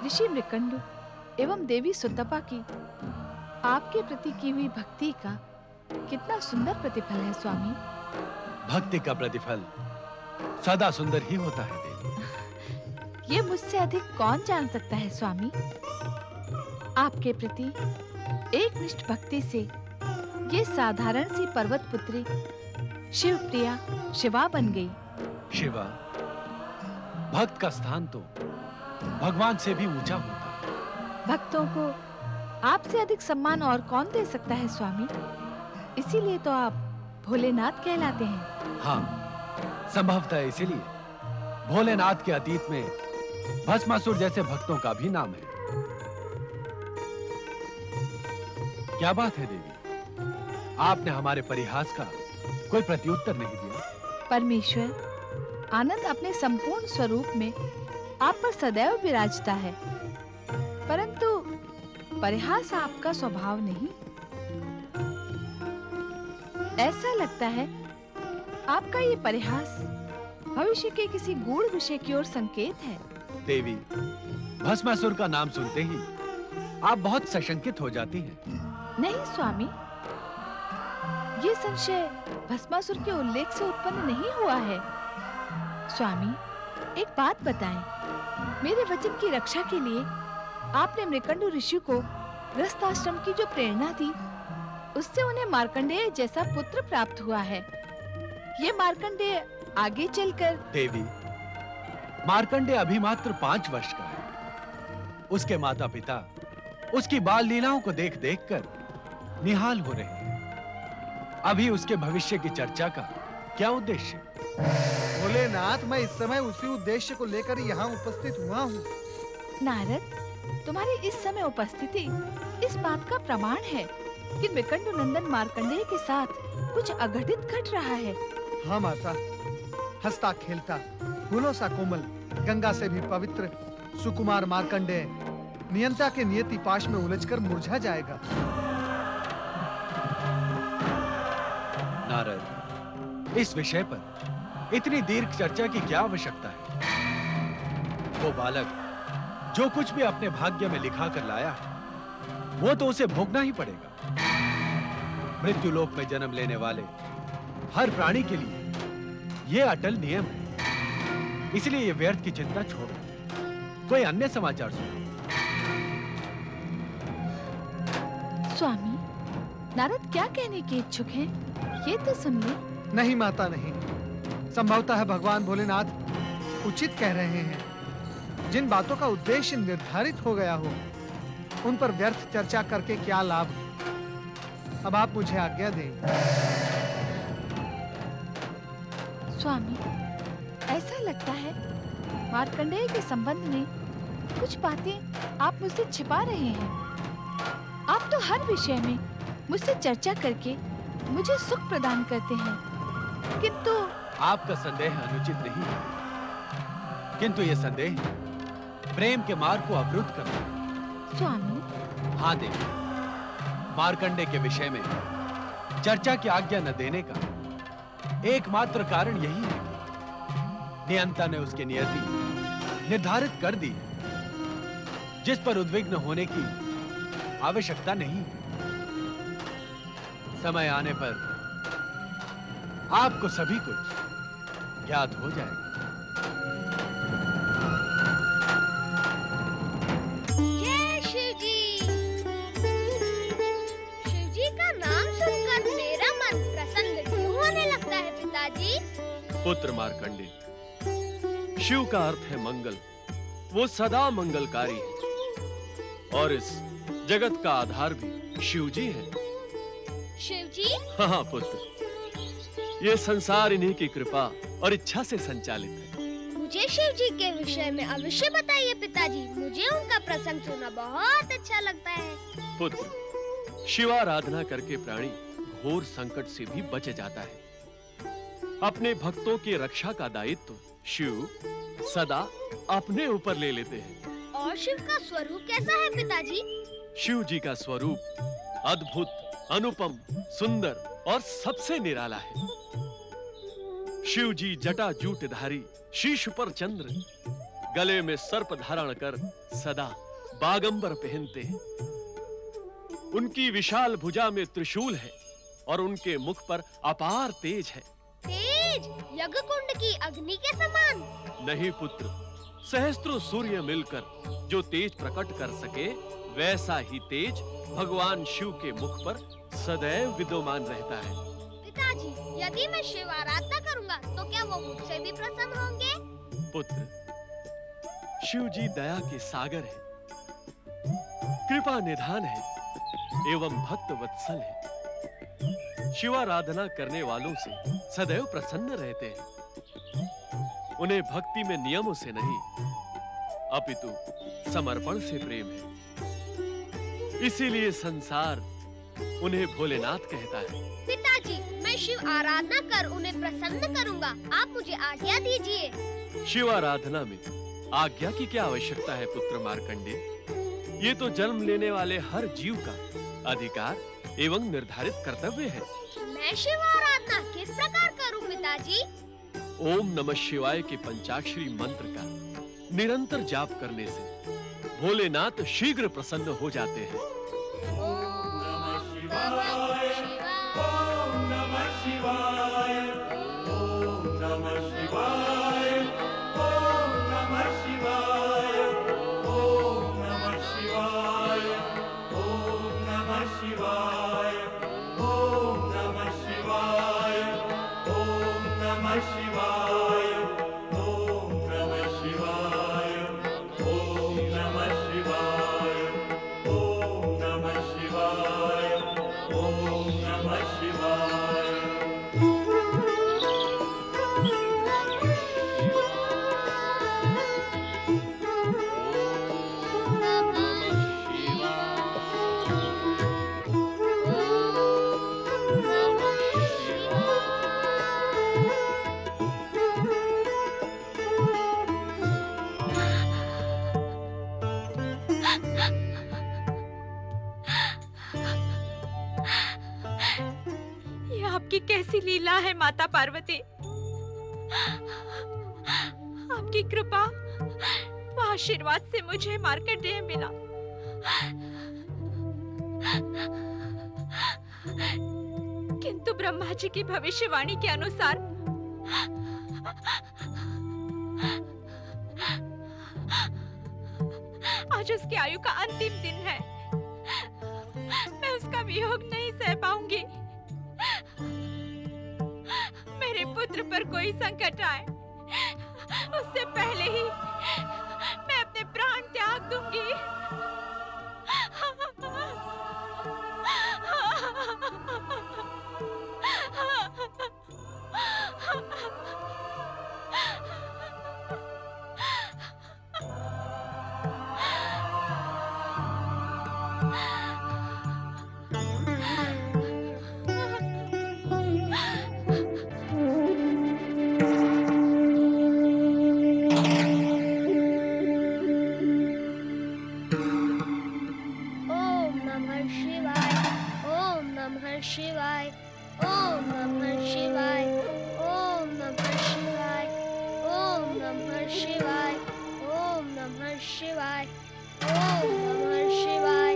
ऋषि मृकंडु एवं देवी सुतपा की आपके प्रति की हुई भक्ति का कितना सुंदर प्रतिफल है स्वामी। भक्ति का प्रतिफल सदा सुंदर ही होता है देवी। ये मुझसे अधिक कौन जान सकता है स्वामी। आपके प्रति एकनिष्ठ भक्ति से ये साधारण सी पर्वत पुत्री शिवप्रिया शिवा बन गई। शिवा, भक्त का स्थान तो भगवान से भी ऊंचा होता है। भक्तों को आपसे अधिक सम्मान और कौन दे सकता है स्वामी। इसीलिए तो आप भोलेनाथ कहलाते हैं। हाँ, संभवतः इसीलिए भोलेनाथ के अतीत में भस्मासुर जैसे भक्तों का भी नाम है। क्या बात है देवी, आपने हमारे परिहास का कोई प्रत्युत्तर नहीं दिया। परमेश्वर, आनंद अपने संपूर्ण स्वरूप में आप पर सदैव विराजता है, परंतु परिहास आपका स्वभाव नहीं। ऐसा लगता है आपका ये परिहास भविष्य के किसी गूढ़ विषय की ओर संकेत है। देवी, भस्मासुर का नाम सुनते ही आप बहुत सशंकित हो जाती हैं। नहीं स्वामी, ये संशय भस्मासुर के उल्लेख से उत्पन्न नहीं हुआ है। स्वामी, एक बात बताएं, मेरे वचन की रक्षा के लिए आपने मृकंडु ऋषि को गृहस्थाश्रम की जो प्रेरणा दी, उससे उन्हें मार्कंडेय जैसा पुत्र प्राप्त हुआ है। ये मार्कंडेय आगे चलकर। देवी, मार्कंडेय अभी मात्र 5 वर्ष का है। उसके माता पिता उसकी बाल लीलाओं को देख देख कर निहाल हो रहे हैं। अभी उसके भविष्य की चर्चा का क्या उद्देश्य? भोलेनाथ, मैं इस समय उसी उद्देश्य को लेकर यहाँ उपस्थित हुआ हूँ। नारद, तुम्हारी इस समय उपस्थिति इस बात का प्रमाण है कि मृकंडु नंदन मार्कंडेय के साथ कुछ अघटित घट रहा है। हाँ माता, हंसता खेलता, फूलों सा कोमल, गंगा से भी पवित्र सुकुमार मार्कंडेय नियंता के नियति पाश में उलझकर मुरझा जाएगा। नारद, इस विषय पर इतनी दीर्घ चर्चा की क्या आवश्यकता है? वो बालक जो कुछ भी अपने भाग्य में लिखा कर लाया है, वो तो उसे भोगना ही पड़ेगा। मृत्यु लोक में जन्म लेने वाले हर प्राणी के लिए ये अटल नियम है। इसलिए ये व्यर्थ की चिंता छोड़ो, कोई अन्य समाचार सुनो। स्वामी, नारद क्या कहने के इच्छुक हैं? ये तो सुन ले। नहीं माता, नहीं। संभवतः भगवान भोलेनाथ उचित कह रहे हैं। जिन बातों का उद्देश्य निर्धारित हो गया हो, उन पर व्यर्थ चर्चा करके क्या लाभ। अब आप मुझे आज्ञा दें। स्वामी, ऐसा लगता है मार्कंडेय के संबंध में कुछ बातें आप मुझसे छिपा रहे हैं। आप तो हर विषय में मुझसे चर्चा करके मुझे सुख प्रदान करते हैं, किंतु आपका संदेह अनुचित नहीं है, किंतु यह संदेह प्रेम के मार्ग को अवरुद्ध करता है। स्वामी, हाँ देवी, मार्कंडेय के विषय में चर्चा की आज्ञा न देने का एकमात्र कारण यही है कि नियंता ने उसकी नियति निर्धारित कर दी, जिस पर उद्विग्न होने की आवश्यकता नहीं। समय आने पर आपको सभी कुछ ज्ञात हो जाएगा। जय शिव जी। शिव जी का नाम सुनकर मेरा मन प्रसन्न क्यों होने लगता है पिताजी? पुत्र मार्कंडेय, शिव का अर्थ है मंगल। वो सदा मंगलकारी है और इस जगत का आधार भी शिव जी है। शिव जी? हाँ पुत्र, ये संसार इन्हीं की कृपा और इच्छा से संचालित है। मुझे शिव जी के विषय में अवश्य बताइए पिताजी। मुझे उनका प्रसंग सुनना बहुत अच्छा लगता है। पुत्र, शिवाराधना करके प्राणी घोर संकट से भी बच जाता है। अपने भक्तों की रक्षा का दायित्व शिव सदा अपने ऊपर ले लेते हैं। और शिव का स्वरूप कैसा है पिताजी? शिव जी का स्वरूप अद्भुत, अनुपम, सुंदर और सबसे निराला है। शिव जी जटा जूटधारी, शीश पर चंद्र, गले में सर्प धारण कर सदा बागंबर पहनते हैं। उनकी विशाल भुजा में त्रिशूल है और उनके मुख पर अपार तेज है। तेज यज्ञ कुंड की अग्नि के समान? नहीं पुत्र, सहस्त्रों सूर्य मिलकर जो तेज प्रकट कर सके, वैसा ही तेज भगवान शिव के मुख पर सदैव विद्यमान रहता है। पिताजी, यदि मैं शिव आराधना करूंगा तो क्या वो मुझसे भी प्रसन्न होंगे? पुत्र, शिव जी दया के सागर है, कृपा निधान है एवं भक्त वत्सल है। शिवाराधना करने वालों से सदैव प्रसन्न रहते हैं। उन्हें भक्ति में नियमों से नहीं, अपितु समर्पण से प्रेम है। इसीलिए संसार उन्हें भोलेनाथ कहता है। पिताजी, मैं शिव आराधना कर उन्हें प्रसन्न करूंगा। आप मुझे आज्ञा दीजिए। शिवाराधना में आज्ञा की क्या आवश्यकता है पुत्र मार्कंडे? ये तो जन्म लेने वाले हर जीव का अधिकार एवं निर्धारित कर्तव्य है। मैं शिव आराधना किस प्रकार करूं पिताजी? ओम नमः शिवाय के पंचाक्षरी मंत्र का निरंतर जाप करने से भोलेनाथ शीघ्र प्रसन्न हो जाते हैं। ओम नमः शिवाय, ओम नमः शिवाय, ओम नमः शिवाय, ओम नमः शिवाय, ओम नमः शिवाय, ओम नमः शिवाय, ओम नमः शिवाय, ओम नमः शिवाय, ओम नमः शिवाय, ओम नमः शिवाय, ओम नमः शिवाय, ओम नमः शिवाय। ये आपकी कैसी लीला है माता पार्वती। आपकी कृपा व आशीर्वाद से मुझे मार्कंडेय मिला। किंतु ब्रह्मा जी की भविष्यवाणी के अनुसार आज उसकी आयु का अंतिम दिन है। मैं उसका वियोग नहीं सह पाऊंगी। मेरे पुत्र पर कोई संकट आए उससे पहले ही मैं अपने प्राण त्याग दूंगी। शिवाय, ओम नमः शिवाय, ओम नमः शिवाय, ओम नमः शिवाय, ओम नमः शिवाय, ओम नमः शिवाय,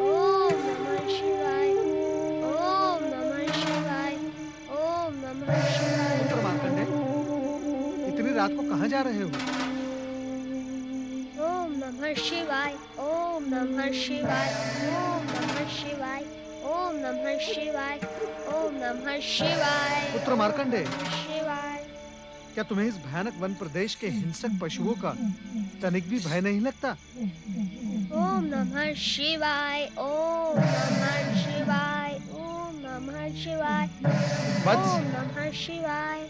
ओम नमः शिवाय, ओम नमः शिवाय, ओम नमः शिवाय। पुत्र मार्कंडेय, इतनी रात को कहाँ जा रहे हो? ओम नमः शिवाय, ओम नमः शिवाय, ओम नमः शिवाय, ओम नमः शिवाय, ओम नमः शिवाय। पुत्र मार्कंडेय, शिवाय। क्या तुम्हें इस भयानक वन प्रदेश के हिंसक पशुओं का तनिक भी भय नहीं लगता? ओम नमः शिवाय, ओम नमः शिवाय, ओम नमः शिवाय, वत्स। ओम नमः शिवाय।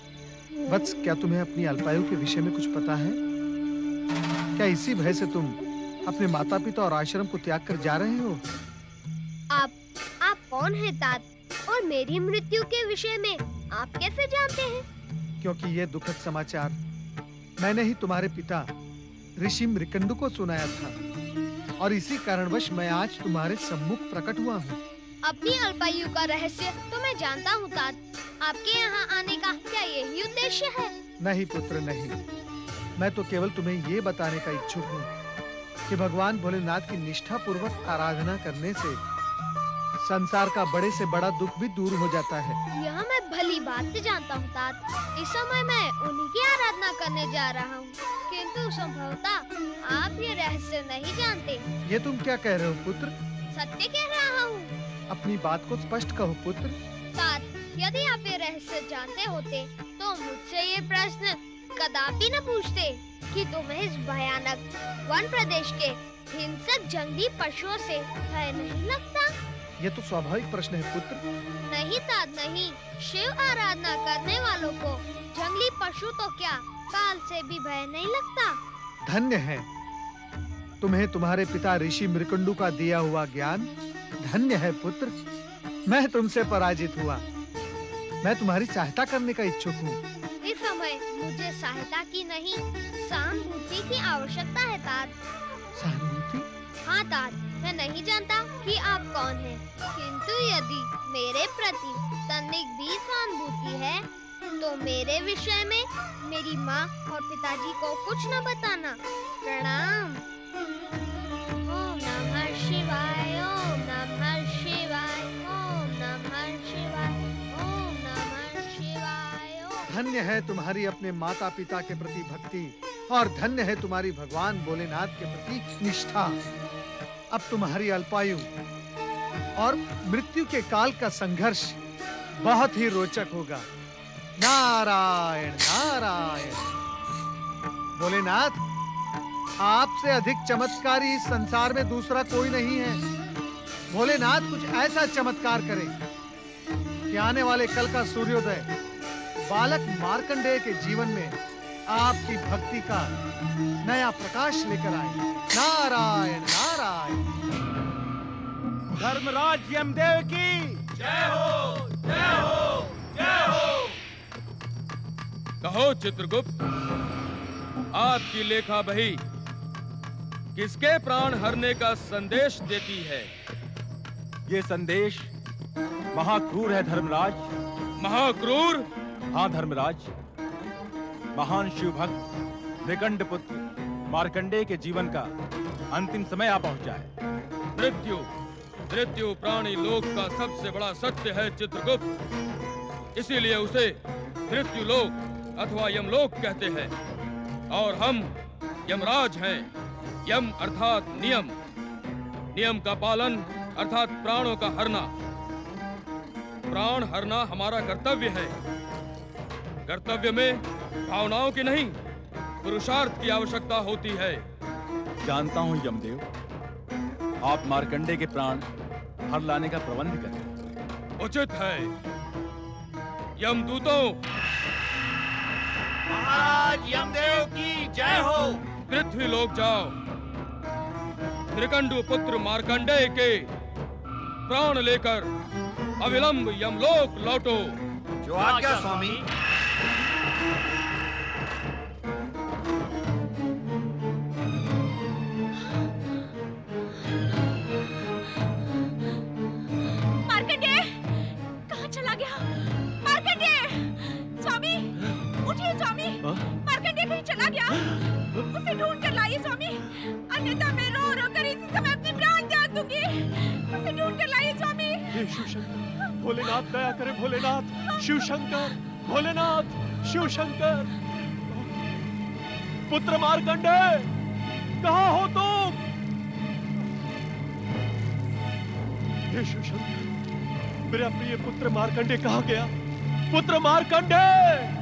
वत्स, क्या तुम्हें अपनी अल्पायु के विषय में कुछ पता है? क्या इसी भय से तुम अपने माता पिता और आश्रम को त्याग कर जा रहे हो? आप कौन हैं तात? और मेरी मृत्यु के विषय में आप कैसे जानते हैं? क्योंकि ये दुखद समाचार मैंने ही तुम्हारे पिता ऋषि मृकंडु को सुनाया था और इसी कारणवश मैं आज तुम्हारे सम्मुख प्रकट हुआ हूँ। अपनी अल्पायु का रहस्य तो मैं जानता हूँ तात। आपके यहाँ आने का क्या यही उद्देश्य है? नहीं पुत्र, नहीं। मैं तो केवल तुम्हें ये बताने का इच्छुक हूँ कि भगवान भोलेनाथ की निष्ठापूर्वक आराधना करने से संसार का बड़े से बड़ा दुख भी दूर हो जाता है। यह मैं भली बात से जानता हूँ तात। इस समय मैं उन्हीं की आराधना करने जा रहा हूँ, किंतु संभवतः आप ये रहस्य नहीं जानते। ये तुम क्या कह रहे हो पुत्र? सत्य कह रहा हूँ। अपनी बात को स्पष्ट कहो पुत्र। तात, यदि आप ये रहस्य जानते होते तो मुझसे ये प्रश्न कदापि न पूछते कि तुम्हें इस भयानक वन प्रदेश के हिंसक जंगली पशुओं से भय नहीं लगता। ये तो स्वाभाविक प्रश्न है पुत्र। नहीं तात नहीं, शिव आराधना करने वालों को जंगली पशु तो क्या काल से भी भय नहीं लगता। धन्य है तुम्हें तुम्हारे पिता ऋषि मृकंडू का दिया हुआ ज्ञान। धन्य है पुत्र, मैं तुमसे पराजित हुआ। मैं तुम्हारी सहायता करने का इच्छुक हूँ। इस समय मुझे सहायता की नहीं, सहानुभूति की आवश्यकता है तात। सहानुभूति? हाँ तात, मैं नहीं जानता कि आप कौन हैं, किंतु यदि मेरे प्रति तनिक भी सहानुभूति है तो मेरे विषय में मेरी माँ और पिताजी को कुछ न बताना। प्रणाम। ओम नमः शिवाय, ओम नमः शिवाय, ओम नमः शिवाय, ओम नमः शिवाय। धन्य है तुम्हारी अपने माता पिता के प्रति भक्ति और धन्य है तुम्हारी भगवान भोलेनाथ के प्रति निष्ठा। अब तुम्हारी अल्पायु और मृत्यु के काल का संघर्ष बहुत ही रोचक होगा। नारायण नारायण। भोलेनाथ, आपसे अधिक चमत्कारी इस संसार में दूसरा कोई नहीं है। भोलेनाथ कुछ ऐसा चमत्कार करें कि आने वाले कल का सूर्योदय बालक मार्कंडेय के जीवन में आपकी भक्ति का नया प्रकाश लेकर आए। नारायण नारायण। धर्मराज यमदेव की जय हो, जय हो, जय हो। कहो चित्रगुप्त, आपकी लेखा बही किसके प्राण हरने का संदेश देती है? ये संदेश महाक्रूर है धर्मराज। महाक्रूर? हाँ धर्मराज, महान शिव भक्त मृकंड पुत्र मार्कंडेय के जीवन का अंतिम समय आ पहुंचा है। मृत्यु मृत्यु प्राणी लोक का सबसे बड़ा सत्य है चित्रगुप्त, इसीलिए उसे मृत्यु लोक अथवा यमलोक कहते हैं। और हम यमराज हैं। यम अर्थात नियम, नियम का पालन अर्थात प्राणों का हरना। प्राण हरना हमारा कर्तव्य है। कर्तव्य में भावनाओं की नहीं, पुरुषार्थ की आवश्यकता होती है। जानता हूँ यमदेव, आप मार्कंडेय के प्राण हर लाने का प्रबंध करें। उचित है। यमदूतों, महाराज यमदेव की जय हो। पृथ्वी लोक जाओ, मृकंडु पुत्र मार्कंडेय के प्राण लेकर अविलंब यमलोक लौटो। जो आज्ञा स्वामी। मार्कंडेय कहाँ चला गया? मार्कंडेय, स्वामी उठिए स्वामी। मार्कंडेय कहीं चला गया? उसे ढूंढ कर लाइए स्वामी, अन्यथा मैं रो रो कर इसी समय अपने प्राण त्याग दूंगी। उसे ढूंढ कर लाइए स्वामी। हे शिवशंकर, भोलेनाथ दया करे। भोलेनाथ, शिवशंकर, भोलेनाथ, शिवशंकर। पुत्र मार्कंडेय, कहाँ हो तुम? हे शिवशंकर, मेरा प्रिय पुत्र मार्कंडेय कहाँ गया? पुत्र मार्कंडेय!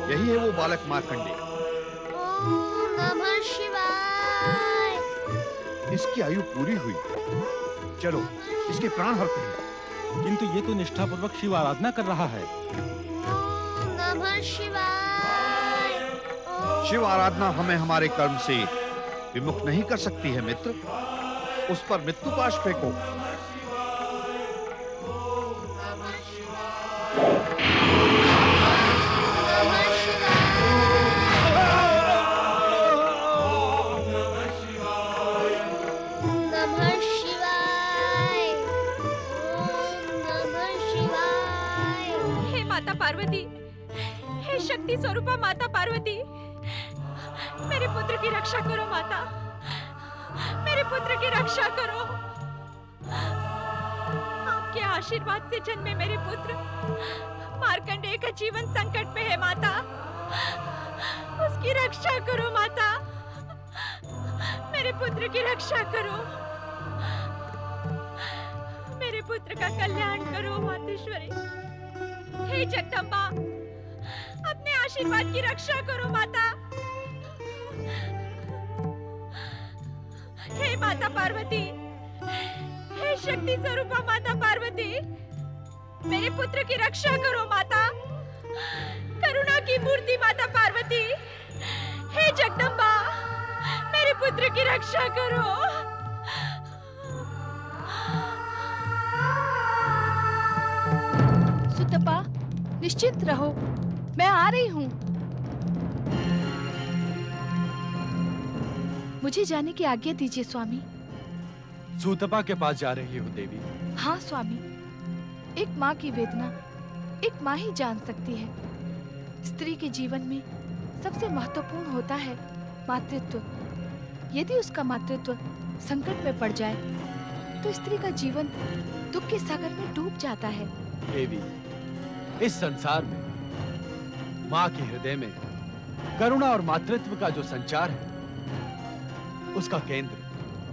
यही है वो बालक मार्कंडेय। ओम नमः शिवाय। इसकी आयु पूरी हुई, चलो इसके प्राण हरते हैं। किंतु ये तो निष्ठापूर्वक शिव आराधना कर रहा है। ओम नमः शिवाय। शिव आराधना हमें हमारे कर्म से विमुख नहीं कर सकती है मित्र। उस पर मृत्यु पाश फेंको। पार्वती, हे शक्ति स्वरूपा माता पार्वती, मेरे पुत्र की रक्षा करो माता, मेरे पुत्र की रक्षा करो। आपके आशीर्वाद से जन्मे मेरे पुत्र मार्कंडेय का जीवन संकट में है माता, उसकी रक्षा करो माता, मेरे पुत्र की रक्षा करो, मेरे पुत्र का कल्याण करो मातेश्वरी। हे जगदम्बा, अपने आशीर्वाद की रक्षा करो माता। हे माता पार्वती, हे शक्ति स्वरूपा माता पार्वती, मेरे पुत्र की रक्षा करो माता, करुणा की मूर्ति माता पार्वती। हे जगदम्बा, मेरे पुत्र की रक्षा करो। सुतपा, निश्चिंत रहो, मैं आ रही हूँ। मुझे जाने की आज्ञा दीजिए स्वामी। सूतपा के पास जा रही हो देवी? हाँ स्वामी, एक माँ की वेदना एक माँ ही जान सकती है। स्त्री के जीवन में सबसे महत्वपूर्ण होता है मातृत्व। यदि उसका मातृत्व संकट में पड़ जाए तो स्त्री का जीवन दुख के सागर में डूब जाता है। देवी, इस संसार में माँ के हृदय में करुणा और मातृत्व का जो संचार है उसका केंद्र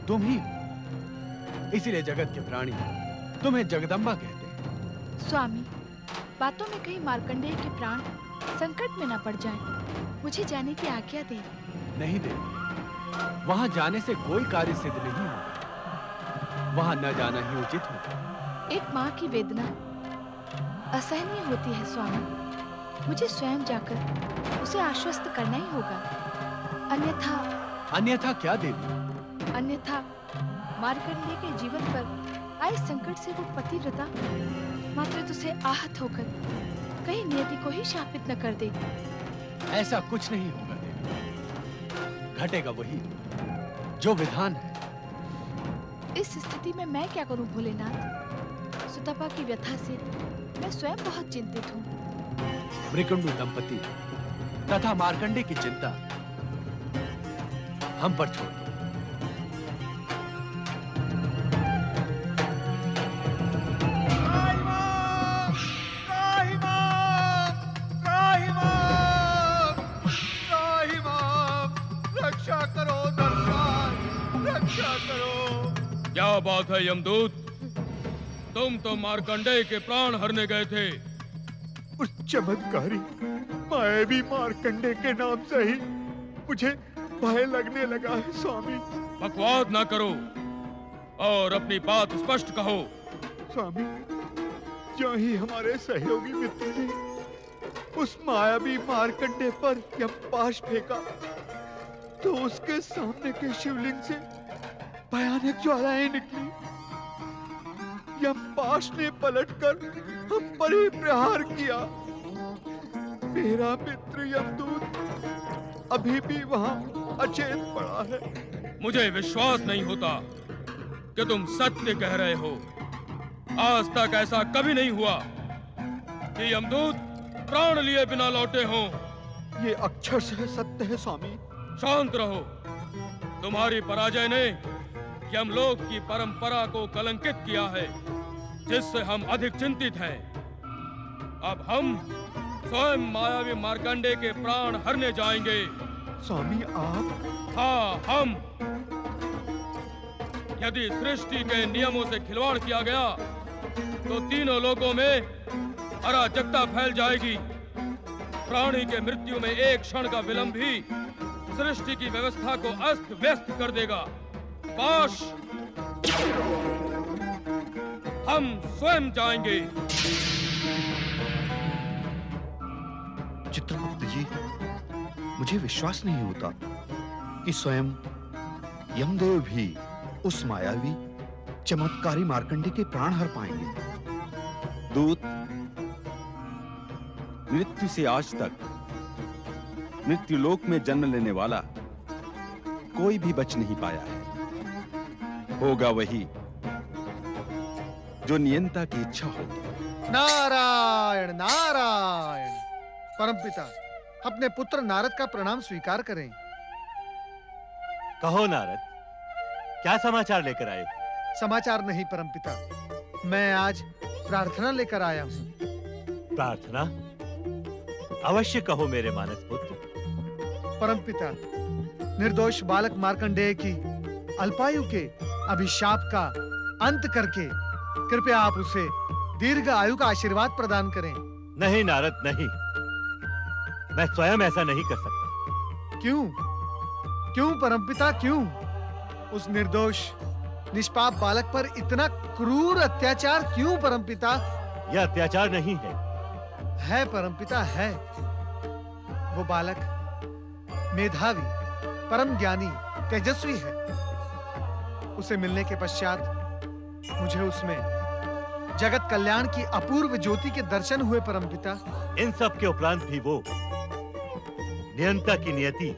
तुम ही हो। इसीलिए जगत के प्राणी तुम्हें जगदम्बा कहते हैं। स्वामी, बातों में कहीं मार्कंडेय के प्राण संकट में न पड़ जाएं। मुझे जाने की आज्ञा दें। नहीं देवी, वहां जाने से कोई कार्य सिद्ध नहीं होगा। वहां न जाना ही उचित होगा। एक माँ की वेदना असहनीय होती है स्वामी। मुझे स्वयं जाकर उसे आश्वस्त करना ही होगा। अन्यथा क्या देवी? अन्यथा मार्कंडेय के जीवन पर आए संकट से वो पतिव्रता मातृत्व से आहत होकर कहीं नियति को ही शापित न कर दे। ऐसा कुछ नहीं होगा देवी। घटेगा वही जो विधान है। इस स्थिति में मैं क्या करूं भोलेनाथ? सुतपा की व्यथा से मैं स्वयं बहुत चिंतित हूँ। मृकुंडु दंपति तथा मार्कंडेय की चिंता हम पर छोड़ दो। रक्षा करो दर्शन, रक्षा करो। क्या बात है यमदूत, तुम तो मार्कंडेय के प्राण हरने गए थे। उस चमत्कारी मायावी मार्कंडेय के नाम से ही मुझे भय लगने लगा है स्वामी। बकवास ना करो और अपनी बात स्पष्ट कहो। स्वामी, जो ही हमारे सहयोगी मित्र ने उस मायावी मार्कंडेय पर यमपाश फेंका तो उसके सामने के शिवलिंग से भयानक ज्वालाएं निकली। यमपाश ने पलटकर हम पर ही प्रहार किया। मेरा मित्र यमदूत अभी भी वहां अचेत पड़ा है। मुझे विश्वास नहीं होता कि तुम सत्य कह रहे हो। आज तक ऐसा कभी नहीं हुआ कि यमदूत प्राण लिए बिना लौटे हों। ये अक्षर से सत्य है स्वामी। शांत रहो। तुम्हारी पराजय ने यमलोक की परंपरा को कलंकित किया है, जिससे हम अधिक चिंतित हैं। अब हम स्वयं मायावी मार्कंडेय के प्राण हरने जाएंगे। स्वामी आप? हाँ, हम। यदि सृष्टि के नियमों से खिलवाड़ किया गया तो तीनों लोकों में अराजकता फैल जाएगी। प्राणी के मृत्यु में एक क्षण का विलंब भी सृष्टि की व्यवस्था को अस्त व्यस्त कर देगा। पाश, हम स्वयं जाएंगे। चित्रगुप्त जी, मुझे विश्वास नहीं होता कि स्वयं यमदेव भी उस मायावी चमत्कारी मार्कंडे के प्राण हर पाएंगे। दूत, मृत्यु से आज तक मृत्यु लोक में जन्म लेने वाला कोई भी बच नहीं पाया है। होगा वही जो नियंता की इच्छा होगी। नारायण नारायण। परमपिता, अपने पुत्र नारद का प्रणाम स्वीकार करें। कहो नारद, क्या समाचार लेकर आए? समाचार नहीं परमपिता, मैं आज प्रार्थना लेकर आया हूँ। प्रार्थना? अवश्य कहो मेरे मानस पुत्र। परमपिता, निर्दोष बालक मार्कंडेय की अल्पायु के अभिशाप का अंत करके कृपया आप उसे दीर्घ आयु का आशीर्वाद प्रदान करें। नहीं नारद, नहीं, मैं स्वयं ऐसा नहीं कर सकता। क्यों? क्यों परमपिता, क्यों? उस निर्दोष निष्पाप बालक पर इतना क्रूर अत्याचार क्यों परमपिता? यह अत्याचार नहीं है परमपिता, है। वो बालक मेधावी, परम ज्ञानी, तेजस्वी है। उसे मिलने के पश्चात मुझे उसमें जगत कल्याण की अपूर्व ज्योति के दर्शन हुए परमपिता। इन सब के उपरांत भी वो नियंता की नियति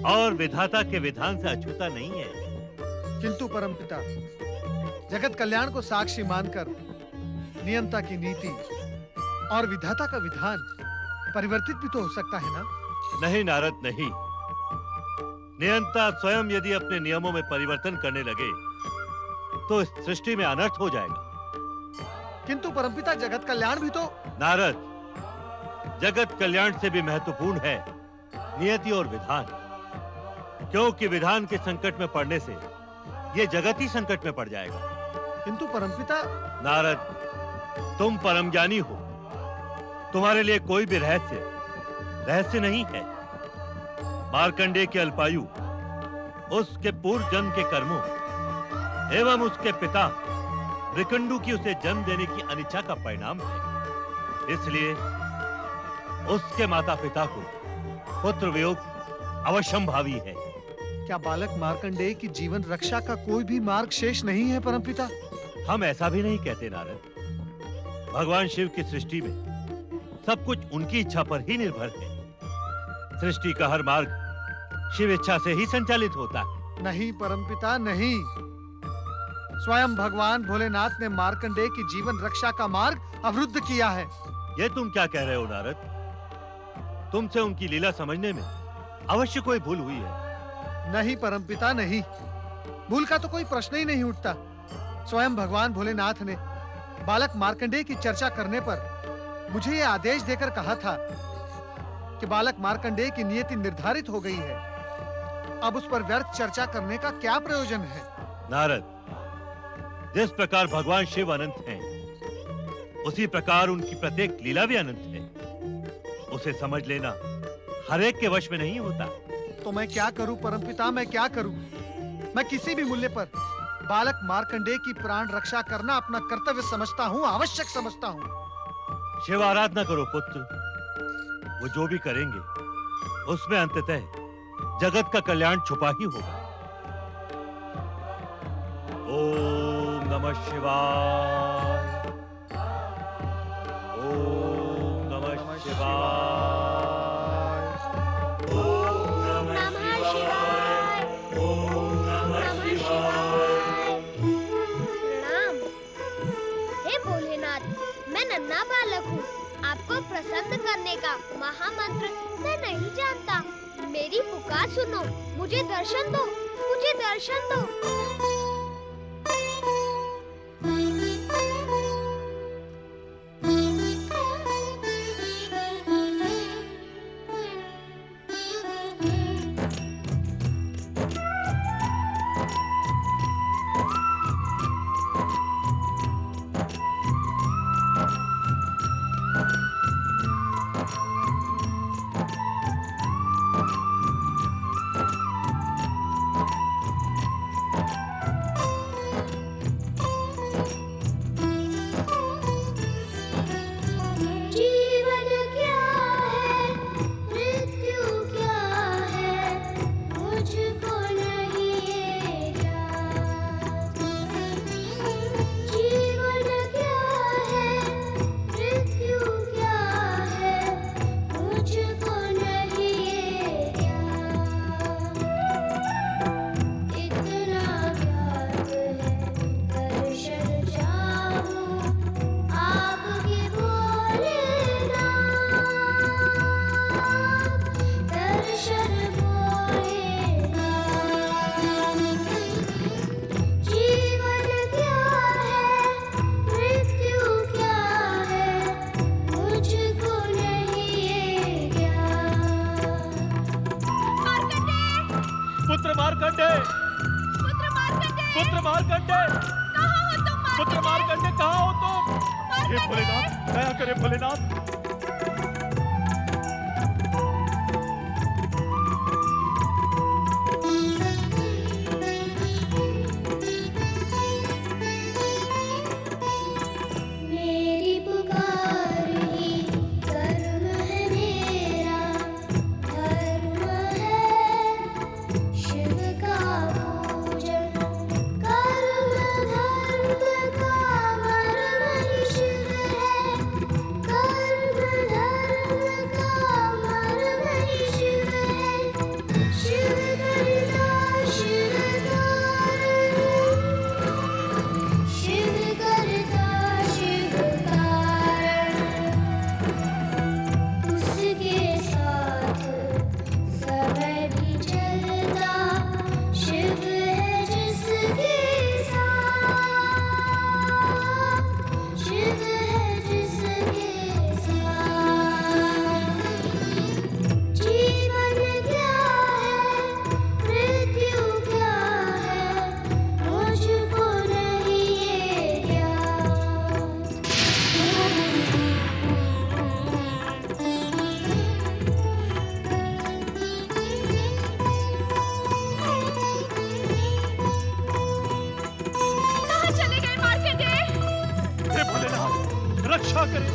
और विधाता के विधान से अछूता नहीं है। किंतु परमपिता, जगत कल्याण को साक्षी मानकर नियंता की नीति और विधाता का विधान परिवर्तित भी तो हो सकता है ना? नहीं नारद, नहीं। नियंता स्वयं यदि अपने नियमों में परिवर्तन करने लगे तो इस सृष्टि में अनर्थ हो जाएगा। किंतु परमपिता, जगत कल्याण भी तो। नारद, जगत कल्याण से भी महत्वपूर्ण है नियति और विधान, क्योंकि विधान के संकट में पड़ने से यह जगत ही संकट में पड़ जाएगा। किंतु परमपिता। नारद, तुम परम ज्ञानी हो, तुम्हारे लिए कोई भी रहस्य नहीं है। मार्कंडेय के अल्पायु उसके पूर्व जन्म के कर्मों एवं उसके पिता विकंडू की उसे जन्म देने की अनिच्छा का परिणाम है। इसलिए उसके माता पिता को पुत्र वियोग अवश्यंभावी है। क्या बालक मार्कंडेय की जीवन रक्षा का कोई भी मार्ग शेष नहीं है परमपिता? हम ऐसा भी नहीं कहते नारद। भगवान शिव की सृष्टि में सब कुछ उनकी इच्छा पर ही निर्भर है। सृष्टि का हर मार्ग शिव इच्छा से ही संचालित होता है। नहीं परमपिता, नहीं। स्वयं भगवान भोलेनाथ ने मार्कंडेय की जीवन रक्षा का मार्ग अवरुद्ध किया है। ये तुम क्या कह रहे हो नारद? तुमसे उनकी लीला समझने में अवश्य कोई भूल हुई है। नहीं परमपिता, नहीं। भूल का तो कोई प्रश्न ही नहीं उठता। स्वयं भगवान भोलेनाथ ने बालक मार्कंडेय की चर्चा करने पर मुझे यह आदेश देकर कहा था कि बालक मार्कंडेय की नियति निर्धारित हो गई है। अब उस पर व्यर्थ चर्चा करने का क्या प्रयोजन है? नारद, जिस प्रकार भगवान शिव अनंत हैं, उसी प्रकार उनकी प्रत्येक लीला भी अनंत है। उसे समझ लेना हर एक के वश में नहीं होता। तो मैं क्या करूं परमपिता, मैं क्या करूं? मैं किसी भी मूल्य पर बालक मार्कंडेय की प्राण रक्षा करना अपना कर्तव्य समझता हूं, आवश्यक समझता हूं। शिव आराधना करो पुत्र। वो जो भी करेंगे उसमें अंततः जगत का कल्याण छुपा ही होगा। ओम नमः शिवाय। ओम नमः शिवाय। ओम नमः शिवाय। ओम नमः शिवाय। प्रणाम। हे भोलेनाथ, मैं नन्हा बालक हूँ। आपको प्रसन्न करने का महामंत्र मैं नहीं जानता। मेरी पुकार सुनो, मुझे दर्शन दो, मुझे दर्शन दो। पुत्र मार्कंडे, पुत्र मार्कंडे, पुत्र मार्कंडे, कहाँ हो तुम मार्कंडे? पुत्र मार्कंडे कहाँ हो तुम? हे भोलेनाथ, दया करे भोलेनाथ। रक्षा करें।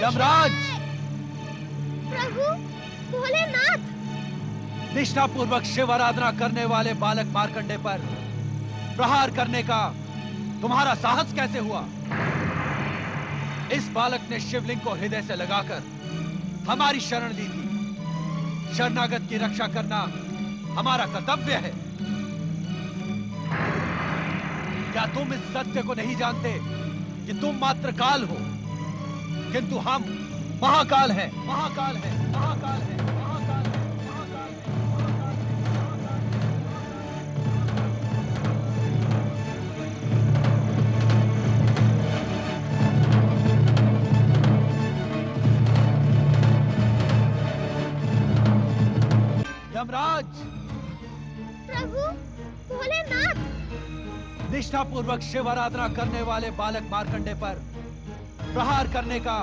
यमराज! प्रभु भोलेनाथ! निष्ठापूर्वक शिव आराधना करने वाले बालक मार्कंडे पर प्रहार करने का तुम्हारा साहस कैसे हुआ? इस बालक ने शिवलिंग को हृदय से लगाकर हमारी शरण ली थी। शरणागत की रक्षा करना हमारा कर्तव्य है। क्या तुम इस सत्य को नहीं जानते कि तुम मात्र काल हो, किंतु हम महाकाल हैं, महाकाल हैं, महाकाल हैं, महाकाल हैं, महाकाल हैं। यमराज! प्रभु भोलेनाथ! निष्ठापूर्वक शिव आराधना करने वाले बालक मार्कंडे पर प्रहार करने का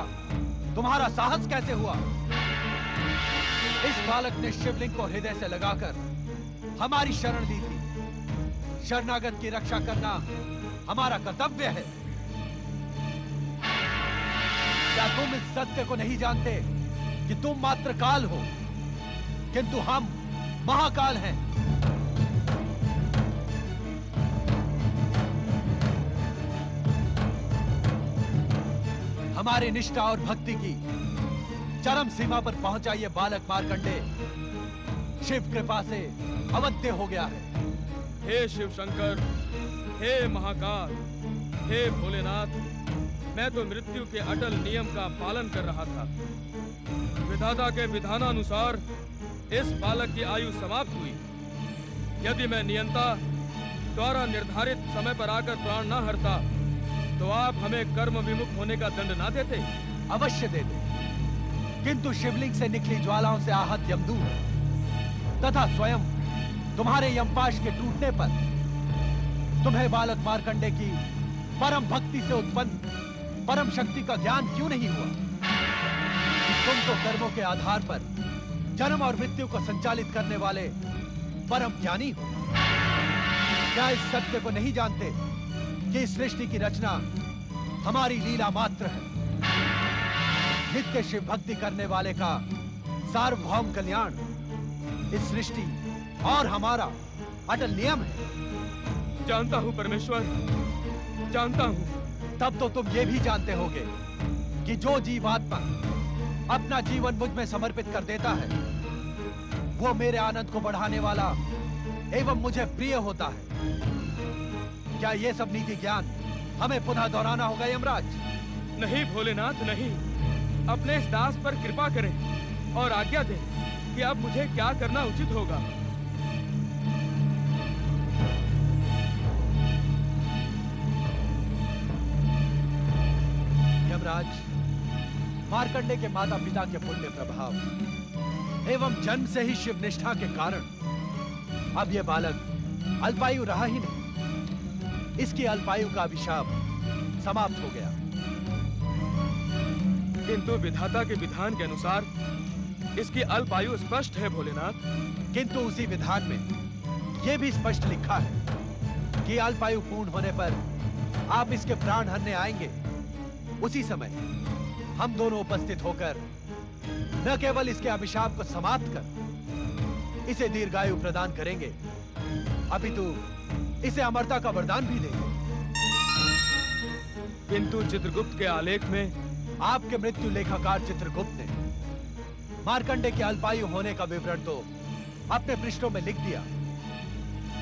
तुम्हारा साहस कैसे हुआ? इस बालक ने शिवलिंग को हृदय से लगाकर हमारी शरण ली थी। शरणागत की रक्षा करना हमारा कर्तव्य है। क्या तुम इस सत्य को नहीं जानते कि तुम मात्र काल हो, किंतु हम महाकाल हैं? हमारी निष्ठा और भक्ति की चरम सीमा पर पहुंचा ये बालक मार्कंडे शिव कृपा से अवध्य हो गया है। हे शिव शंकर, हे महाकाल, हे भोलेनाथ, मैं तो मृत्यु के अटल नियम का पालन कर रहा था। विधाता के विधानानुसार इस बालक की आयु समाप्त हुई। यदि मैं नियंता द्वारा निर्धारित समय पर आकर प्राण न हरता तो आप हमें कर्म विमुख होने का दंड ना देते? अवश्य देते, किंतु शिवलिंग से निकली ज्वालाओं से आहत यमदूत तथा स्वयं तुम्हारे यमपाश के टूटने पर तुम्हें बालक मार्कंडे की परम भक्ति से उत्पन्न परम शक्ति का ज्ञान क्यों नहीं हुआ? तुम तो कर्मों के आधार पर जन्म और मृत्यु को संचालित करने वाले परम ज्ञानी हो। क्या इस सत्य को नहीं जानते कि इस सृष्टि की रचना हमारी लीला मात्र है? नित्य शिव भक्ति करने वाले का सार्वभौम कल्याण इस सृष्टि और हमारा अटल नियम है। जानता हूं परमेश्वर, जानता हूं। तब तो तुम ये भी जानते होगे कि जो जीवात्मा अपना जीवन मुझ में समर्पित कर देता है वो मेरे आनंद को बढ़ाने वाला एवं मुझे प्रिय होता है। क्या ये सब नीति ज्ञान हमें पुनः दोहराना होगा यमराज? नहीं भोलेनाथ, नहीं। अपने इस दास पर कृपा करें और आज्ञा दें कि अब मुझे क्या करना उचित होगा। यमराज, मार्कंडे के माता पिता के पुण्य प्रभाव एवं जन्म से ही शिव निष्ठा के कारण अब यह बालक अल्पायु रहा ही नहीं। इसकी अल्पायु का अभिशाप समाप्त हो गया। किंतु विधाता के विधान के अनुसार इसकी अल्पायु स्पष्ट है भोलेनाथ। किंतु उसी विधान में यह भी स्पष्ट लिखा है कि अल्पायु पूर्ण होने पर आप इसके प्राण हरने आएंगे। उसी समय हम दोनों उपस्थित होकर न केवल इसके अभिशाप को समाप्त कर इसे दीर्घायु प्रदान करेंगे, अपितु इसे अमरता का वरदान भी देंगे। किंतु चित्रगुप्त के आलेख में आपके मृत्यु लेखाकार चित्रगुप्त ने मार्कंडे के अल्पायु होने का विवरण तो अपने पृष्ठों में लिख दिया,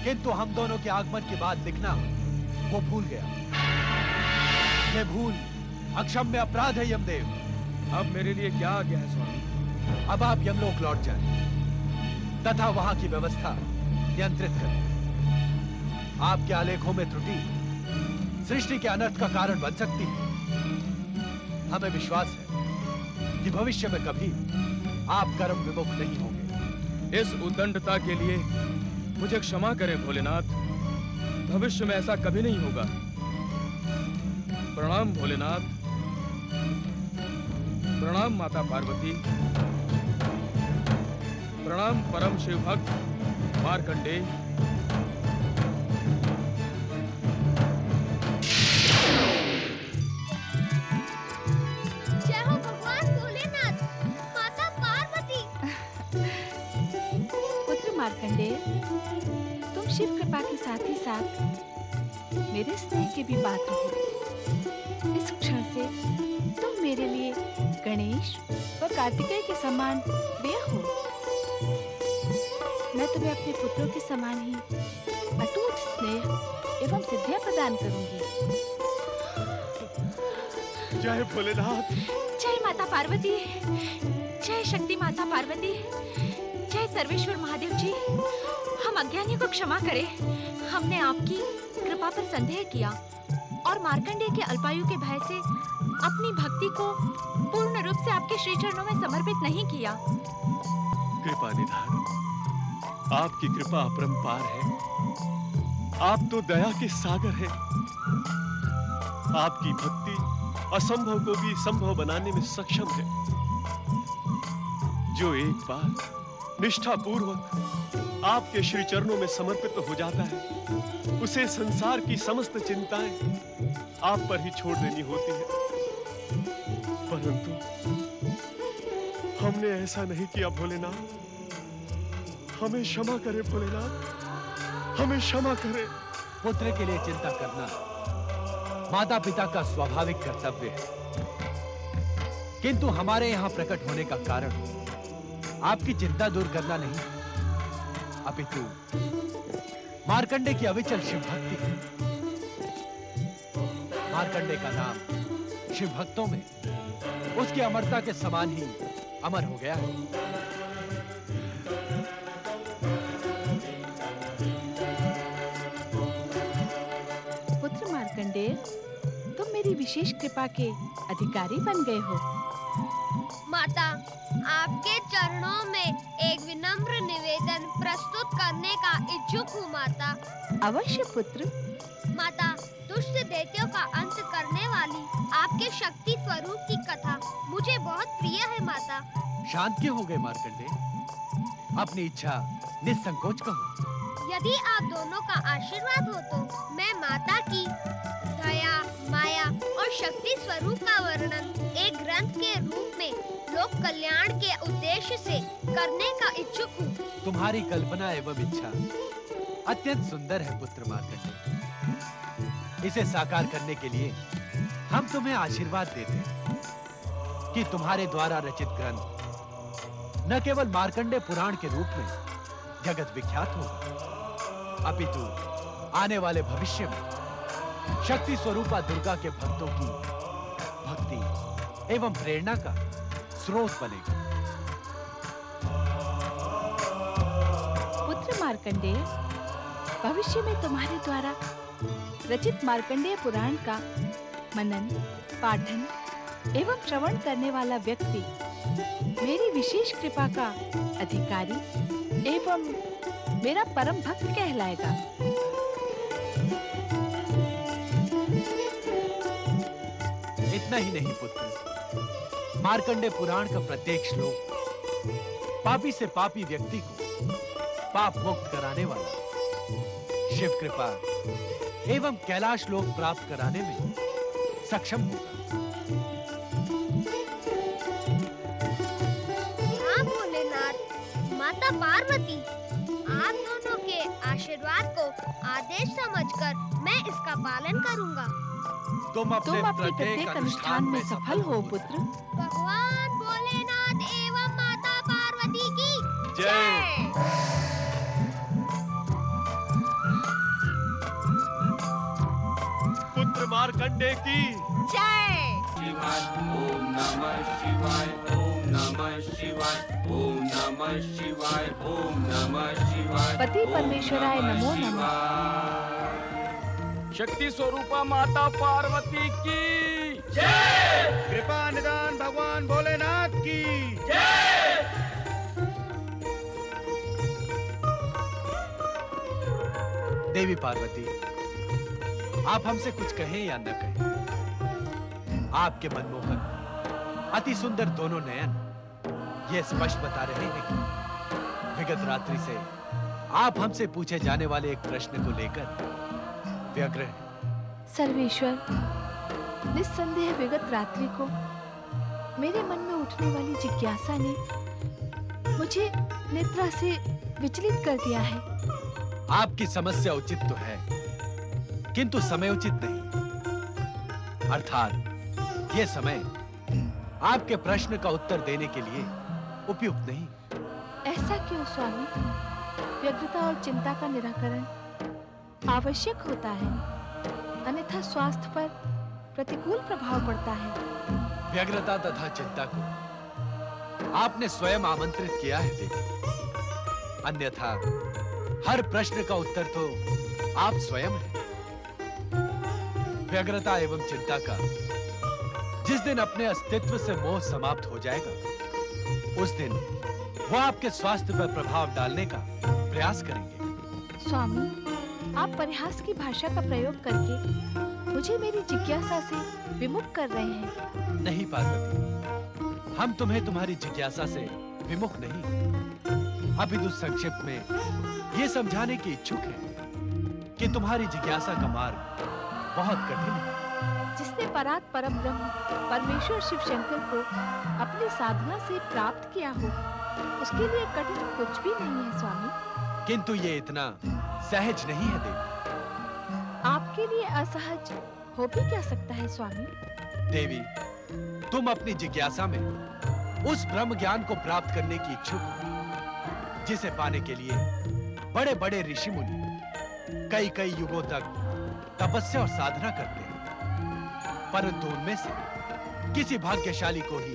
किंतु हम दोनों के आगमन की बात लिखना वो भूल गया। ये भूल अक्षम्य अपराध है यमदेव। अब मेरे लिए क्या आज्ञा है स्वामी? अब आप यमलोक लौट जाएं तथा वहां की व्यवस्था नियंत्रित करें। आपके आलेखों में त्रुटि सृष्टि के अनर्थ का कारण बन सकती है। हमें विश्वास है कि भविष्य में कभी आप कर्म विमुख नहीं होंगे। इस उद्दंडता के लिए मुझे क्षमा करें भोलेनाथ। भविष्य में ऐसा कभी नहीं होगा। प्रणाम भोलेनाथ। प्रणाम माता पार्वती। प्रणाम परम शिव भक्त मार्कंडे। जय हो भगवान भोलेनाथ मेरे स्नेह के भी पात्र हो। इस क्षण से तुम मेरे लिए गणेश व कार्तिकेय के समान प्रिय हो। मैं तुम्हें अपने पुत्रों के समान ही अटूट स्नेह एवं सिद्धियां प्रदान करूंगी। जय भोलेनाथ। जय माता पार्वती, जय शक्ति माता पार्वती, जय सर्वेश्वर महादेव जी। हम अज्ञानी को क्षमा करें। हमने आपकी कृपा पर संदेह किया और मार्कंडेय के अल्पायु के भय से अपनी भक्ति को पूर्ण रूप से आपके श्री चरणों में समर्पित नहीं किया। कृपा निधान, आपकी कृपा अपरंपार है। आप तो दया के सागर हैं। आपकी भक्ति असंभव को भी संभव बनाने में सक्षम है। जो एक बार निष्ठा पूर्वक आपके श्री चरणों में समर्पित हो जाता है, उसे संसार की समस्त चिंताएं आप पर ही छोड़ देनी होती है। परंतु हमने ऐसा नहीं किया भोलेनाथ। हमें क्षमा करें भोलेनाथ, हमें क्षमा करें। पुत्र के लिए चिंता करना माता पिता का स्वाभाविक कर्तव्य है, किंतु हमारे यहाँ प्रकट होने का कारण आपकी चिंता दूर करना नहीं, अपितु मार्कंडेय की अविचल शिव भक्ति है। मार्कंडेय का नाम शिव भक्तों में उसकी अमरता के समान ही अमर हो गया है। पुत्र मार्कंडेय, तुम मेरी विशेष कृपा के अधिकारी बन गए हो। माता, आपके चरणों में एक विनम्र निवेदन प्रस्तुत करने का इच्छुक हूँ माता। अवश्य पुत्र। माता, दुष्ट दैत्यों का अंत करने वाली आपके शक्ति स्वरूप की कथा मुझे बहुत प्रिय है माता। शांत क्यों हो गए मार्कंडेय? अपनी इच्छा निसंकोच कहो। यदि आप दोनों का आशीर्वाद हो तो मैं माता की दया, माया और शक्ति स्वरूप का वर्णन एक ग्रंथ के रूप में लोक कल्याण के उद्देश्य से करने का इच्छुक हूँ। तुम्हारी कल्पना एवं इच्छा अत्यंत सुंदर है पुत्र मार्कंडेय। इसे साकार करने के लिए हम तुम्हें आशीर्वाद देते हैं कि तुम्हारे द्वारा रचित ग्रंथ न केवल मार्कंडेय पुराण के रूप में जगत विख्यात होगा, अपितु आने वाले भविष्य में शक्ति स्वरूपा दुर्गा के भक्तों की भक्ति एवं प्रेरणा का स्रोत बनेगा। पुत्र मार्कंडेय, भविष्य में तुम्हारे द्वारा रचित मार्कंडेय पुराण का मनन, पाठन एवं श्रवण करने वाला व्यक्ति मेरी विशेष कृपा का अधिकारी एवं मेरा परम भक्त कहलाएगा। इतना ही नहीं पुत्र, मार्कंडेय पुराण का प्रत्येक श्लोक पापी से पापी व्यक्ति को पाप मुक्त कराने वाला, शिव कृपा एवं कैलाश लोक प्राप्त कराने में सक्षम होगा। हाँ भोलेनाथ, माता पार्वती, आप दोनों के आशीर्वाद को आदेश समझकर मैं इसका पालन करूंगा। तुम अपने प्रत्येक अनुष्ठान में सफल हो पुत्र। भगवान भोलेनाथ एवं माता पार्वती की जय। पुत्र मार्कंडेय की जय। शिवाय ओम नमः शिवाय ओम नमः शिवाय ओम नमः शिवाय ओम नमः शिवाय। पति परमेश्वराय नमो नमः। शक्ति स्वरूपा माता पार्वती की जय। कृपा निदान भगवान भोलेनाथ की जय। देवी पार्वती, आप हमसे कुछ कहें या न कहें, आपके मनमोहक अति सुंदर दोनों नयन ये स्पष्ट बता रहे हैं कि विगत रात्रि से आप हमसे पूछे जाने वाले एक प्रश्न को लेकर व्यग्र हैं। सर्वेश्वर, निस्संदेह विगत रात्रि को मेरे मन में उठने वाली जिज्ञासा ने मुझे निद्रा से विचलित कर दिया है। आपकी समस्या उचित तो है, किंतु समय उचित नहीं। अर्थात यह समय आपके प्रश्न का उत्तर देने के लिए उपयुक्त नहीं। ऐसा क्यों स्वामी? व्यग्रता और चिंता का निराकरण आवश्यक होता है, अन्यथा स्वास्थ्य पर प्रतिकूल प्रभाव पड़ता है। व्यग्रता तथा चिंता को आपने स्वयं आमंत्रित किया है देवी, अन्यथा हर प्रश्न का उत्तर तो आप स्वयं हैं। व्यग्रता एवं चिंता का जिस दिन अपने अस्तित्व से मोह समाप्त हो जाएगा, उस दिन वो आपके स्वास्थ्य पर प्रभाव डालने का प्रयास करेंगे। स्वामी, आप परिहास की भाषा का प्रयोग करके मुझे मेरी जिज्ञासा से विमुख कर रहे हैं। नहीं पार्वती, हम तुम्हें तुम्हारी जिज्ञासा से विमुख नहीं, अपितु संक्षिप्त में ये समझाने की इच्छुक है कि तुम्हारी जिज्ञासा का मार्ग बहुत कठिन है। जिसने परात परम ब्रह्म परमेश्वर शिव शंकर को अपनी साधना से प्राप्त किया हो, उसके लिए कठिन कुछ भी नहीं है स्वामी। किंतु ये इतना सहज नहीं है देवी। आपके लिए असहज हो भी क्या सकता है स्वामी? देवी, तुम अपनी जिज्ञासा में उस ब्रह्म ज्ञान को प्राप्त करने की इच्छुक हो, जिसे पाने के लिए बड़े बड़े ऋषि मुनि कई कई युगों तक तपस्या और साधना करते हैं, परंतु उनमें से किसी भाग्यशाली को ही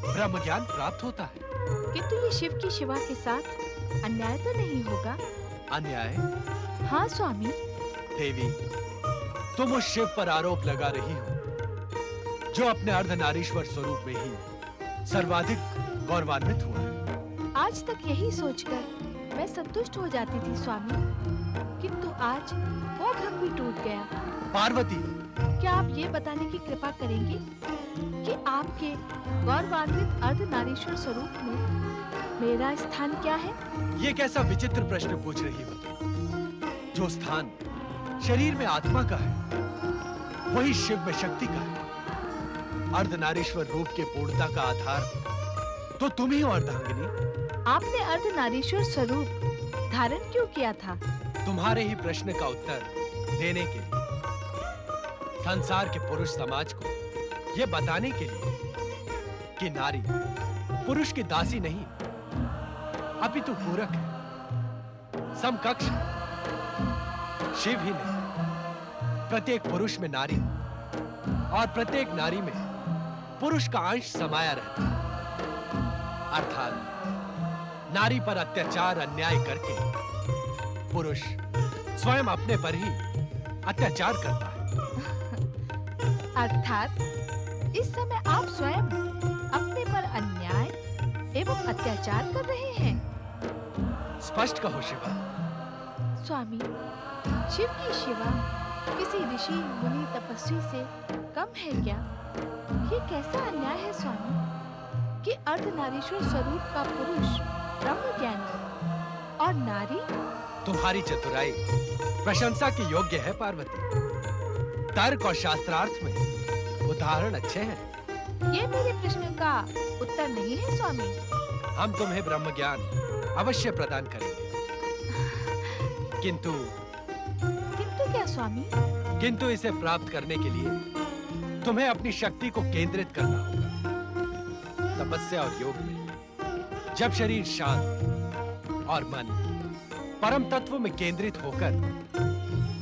ब्रह्म ज्ञान प्राप्त होता है। किंतु ये शिव की शिवा के साथ अन्याय तो नहीं होगा? अन्याय? हाँ स्वामी। देवी, तुम उस शिव पर आरोप लगा रही हो जो अपने अर्धनारीश्वर स्वरूप में ही सर्वाधिक गौरवान्वित हुआ है। आज तक यही सोचकर मैं संतुष्ट हो जाती थी स्वामी, किंतु आज वो भ्रम भी टूट गया। पार्वती, क्या आप ये बताने की कृपा करेंगे कि आपके गौरवान्वित अर्धनारीश्वर स्वरूप में मेरा स्थान क्या है? ये कैसा विचित्र प्रश्न पूछ रही हो? जो स्थान शरीर में आत्मा का है, वही शिव में शक्ति का है। अर्धनारीश्वर रूप के पूर्णता का आधार तो तुम ही हो अर्धांगिनी। आपने अर्धनारीश्वर स्वरूप धारण क्यों किया था? तुम्हारे ही प्रश्न का उत्तर देने के लिए, संसार के पुरुष समाज को यह बताने के लिए कि नारी पुरुष की दासी नहीं, अपितु पूरक है, समकक्ष है। शिव ही नहीं, प्रत्येक पुरुष में नारी और प्रत्येक नारी में पुरुष का अंश समाया रहता है। अर्थात नारी पर अत्याचार अन्याय करके पुरुष स्वयं अपने पर ही अत्याचार करता है। अर्थात इस समय आप स्वयं अपने पर अन्याय एवं अत्याचार कर रहे हैं। स्पष्ट कहो शिवा। स्वामी, शिव की शिवा किसी ऋषि मुनि तपस्वी से कम है क्या? ये कैसा अन्याय है स्वामी कि अर्धनारीश्वर स्वरूप का पुरुष ब्रह्म ज्ञानी और नारी? तुम्हारी चतुराई प्रशंसा की योग्य है पार्वती। तर्क और शास्त्रार्थ में उदाहरण अच्छे हैं। ये मेरे प्रश्न का उत्तर नहीं है स्वामी। हम तुम्हें ब्रह्म ज्ञान अवश्य प्रदान करेंगे। किंतु क्या स्वामी? किंतु इसे प्राप्त करने के लिए तुम्हें अपनी शक्ति को केंद्रित करना होगा। तपस्या और योग में जब शरीर शांत और मन परम तत्व में केंद्रित होकर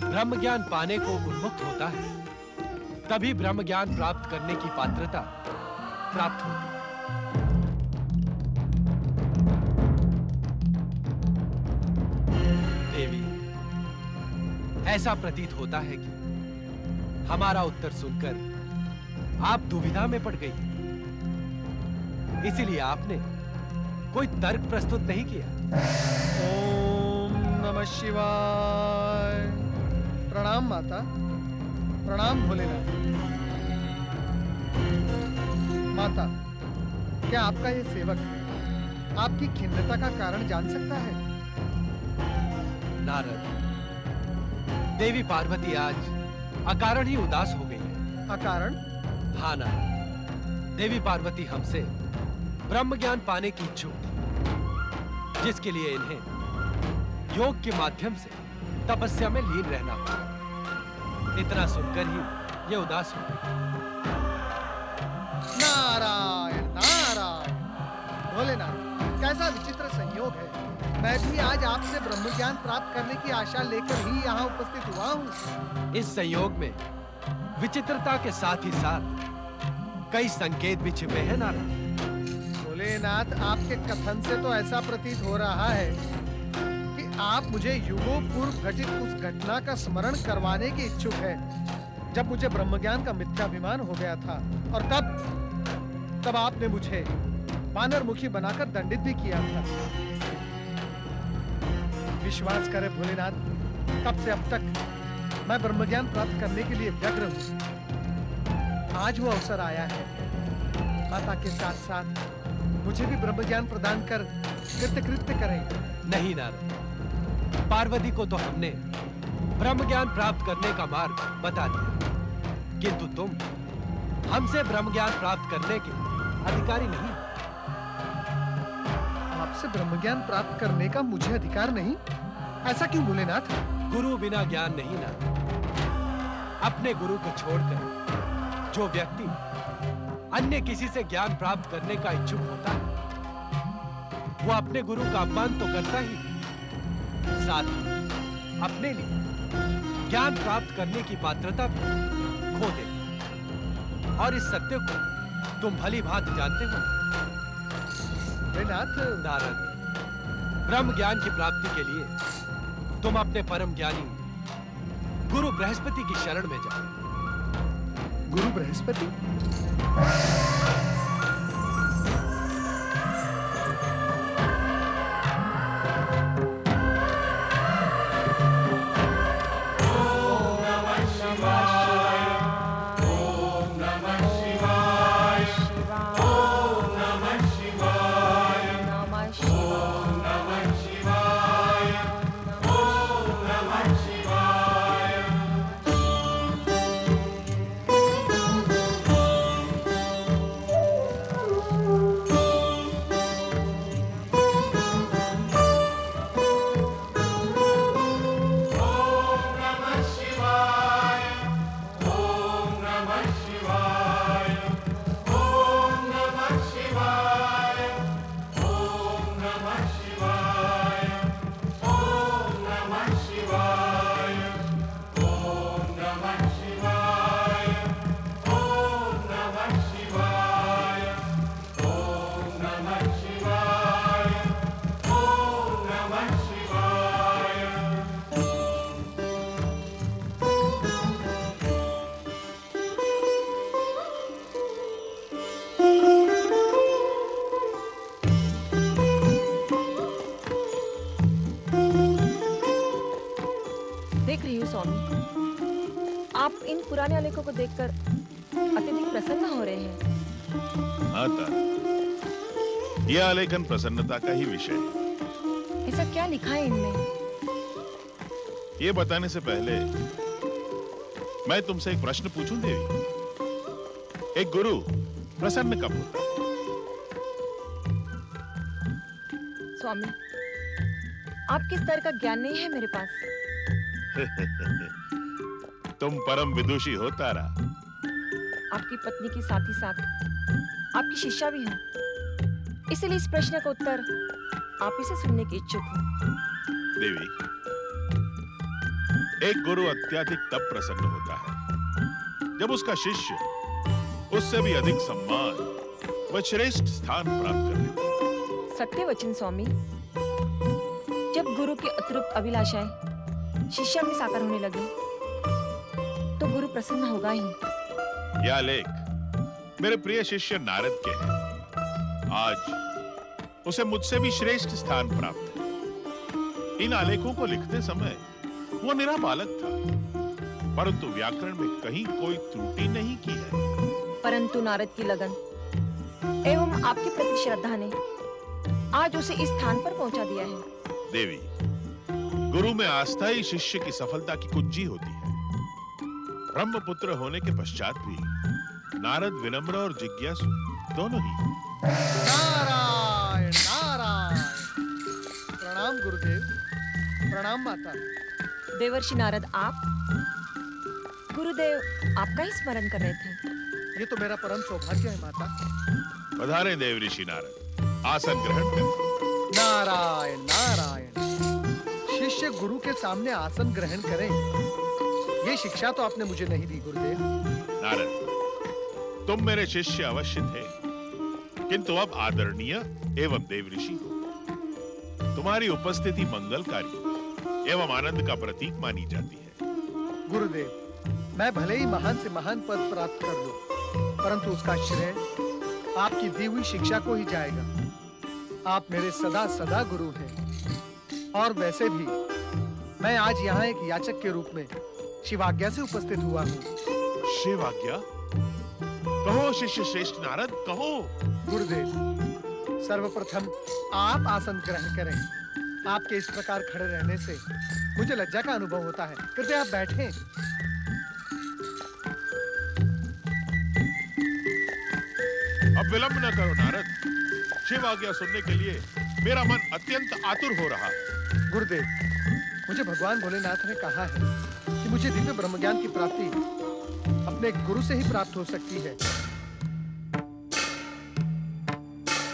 ब्रह्म ज्ञान पाने को उन्मुक्त होता है, तभी ब्रह्म ज्ञान प्राप्त करने की पात्रता प्राप्त होती है। देवी, ऐसा प्रतीत होता है कि हमारा उत्तर सुनकर आप दुविधा में पड़ गई, इसीलिए आपने कोई तर्क प्रस्तुत नहीं किया। ओम नमः शिवाय। प्रणाम माता, प्रणाम भोलेनाथ। माता, क्या आपका ये सेवक आपकी खिन्नता का कारण जान सकता है? नारद, देवी पार्वती आज अकारण ही उदास हो गई है। अकारण? हाँ नारद, देवी पार्वती हमसे ब्रह्म ज्ञान पाने की इच्छुक थी, जिसके लिए इन्हें योग के माध्यम से तपस्या में लीन रहना होगा। इतना सुनकर ही ये उदास हो गई। नारायण नारायण। भोलेनाथ, कैसा विचित्र संयोग है। मैं भी आज आपसे ब्रह्म ज्ञान प्राप्त करने की आशा लेकर ही यहाँ उपस्थित हुआ हूँ। इस संयोग में विचित्रता के साथ ही साथ कई संकेत भी छिपे हैं नारद। भोलेनाथ, आपके कथन से तो ऐसा प्रतीत हो रहा है कि आप मुझे युगों पूर्व घटित उस घटना का स्मरण करवाने के इच्छुक है जब मुझे ब्रह्मज्ञान का मिथ्याभिमान हो गया था, और तब आपने मुझे वानर मुखी बनाकर दंडित भी किया था। विश्वास करें भोलेनाथ, तब से अब तक मैं ब्रह्मज्ञान प्राप्त करने के लिए व्यग्र हूँ। आज वो अवसर आया है। माता के साथ साथ मुझे भी ब्रह्मज्ञान प्रदान कर कृतकृत्य करें। नहीं नारद, पार्वती को तो हमने ब्रह्मज्ञान प्राप्त करने का मार्ग बता दिया, किंतु तुम हमसे ब्रह्मज्ञान प्राप्त करने के अधिकारी नहीं। आपसे ब्रह्मज्ञान प्राप्त करने का मुझे अधिकार नहीं? ऐसा क्यों भोलेनाथ? गुरु बिना ज्ञान नहीं नारद। अपने गुरु को छोड़कर जो व्यक्ति अन्य किसी से ज्ञान प्राप्त करने का इच्छुक होता है, वो अपने गुरु का अपमान तो करता ही, साथ ही अपने लिए ज्ञान प्राप्त करने की पात्रता भी खो देता। और इस सत्य को तुम भली भांति जानते हो। नारद, ब्रह्म ज्ञान की प्राप्ति के लिए तुम अपने परम ज्ञानी गुरु बृहस्पति की शरण में जाओ। गुरु बृहस्पति? पुराने आलेखों को देखकर अत्यधिक प्रसन्न हो रहे हैं। हाँ तारा, यह आलेखन प्रसन्नता का ही विषय है। ऐसा क्या लिखा है इनमें? ये बताने से पहले मैं तुमसे एक प्रश्न पूछूं देवी। एक गुरु प्रसन्न कब होता है? स्वामी, आपके स्तर का ज्ञान नहीं है मेरे पास। तुम परम विदुषी हो तारा। आपकी पत्नी के साथ ही साथ आपकी शिष्या भी हूँ, इसलिए इस प्रश्न का उत्तर आप ही से सुनने की इच्छुक हूँ। देवी, एक गुरु अत्यधिक तब प्रसन्न होता है जब उसका शिष्य उससे भी अधिक सम्मान व श्रेष्ठ स्थान प्राप्त कर लेता है। सत्य वचन स्वामी। जब गुरु की अतृप्त अभिलाषाएं शिष्य में साकार होने लगी तो गुरु प्रसन्न होगा ही। यह लेख मेरे प्रिय शिष्य नारद के हैं। आज उसे मुझसे भी श्रेष्ठ स्थान प्राप्त है। इन आलेखों को लिखते समय वो निरा बालक था, परंतु व्याकरण में कहीं कोई त्रुटि नहीं की है। परंतु नारद की लगन एवं आपके प्रति श्रद्धा ने आज उसे इस स्थान पर पहुंचा दिया है। देवी, गुरु में आस्था ही शिष्य की सफलता की कुंजी होती है। ब्रह्मपुत्र होने के पश्चात भी नारद विनम्र और जिज्ञासु दोनों ही। नारायण नारायण। प्रणाम गुरुदेव, प्रणाम माता। देवर्षि नारद, आप गुरुदेव आपका ही स्मरण कर रहे थे। ये तो मेरा परम सौभाग्य है माता। पधारे देव ऋषि नारद, आसन ग्रहण करें। नारायण नारायण। शिष्य गुरु के सामने आसन ग्रहण करे, ये शिक्षा तो आपने मुझे नहीं दी गुरुदेव। नारद, तुम मेरे शिष्य अवश्य थे, किंतु अब आदरणीय एवं देव ऋषि हो। तुम्हारी उपस्थिति मंगलकारी एवं आनंद का प्रतीक मानी जाती है। गुरुदेव, मैं भले ही महान से महान पद प्राप्त कर लूं, परंतु उसका श्रेय आपकी दी हुई शिक्षा को ही जाएगा। आप मेरे सदा सदा गुरु हैं। और वैसे भी मैं आज यहाँ एक याचक के रूप में शिवाज्ञा से उपस्थित हुआ हूँ। शिवाज्ञा? कहो शिष्य श्रेष्ठ नारद, कहो। गुरुदेव, सर्वप्रथम आप आसन ग्रहण करें। आपके इस प्रकार खड़े रहने से मुझे लज्जा का अनुभव होता है। कृपया आप बैठें। अब विलंब न करो नारद, शिव आज्ञा सुनने के लिए मेरा मन अत्यंत आतुर हो रहा है। गुरुदेव, मुझे भगवान भोलेनाथ ने कहा है कि मुझे दिव्य ब्रह्मज्ञान की प्राप्ति अपने गुरु से ही प्राप्त हो सकती है।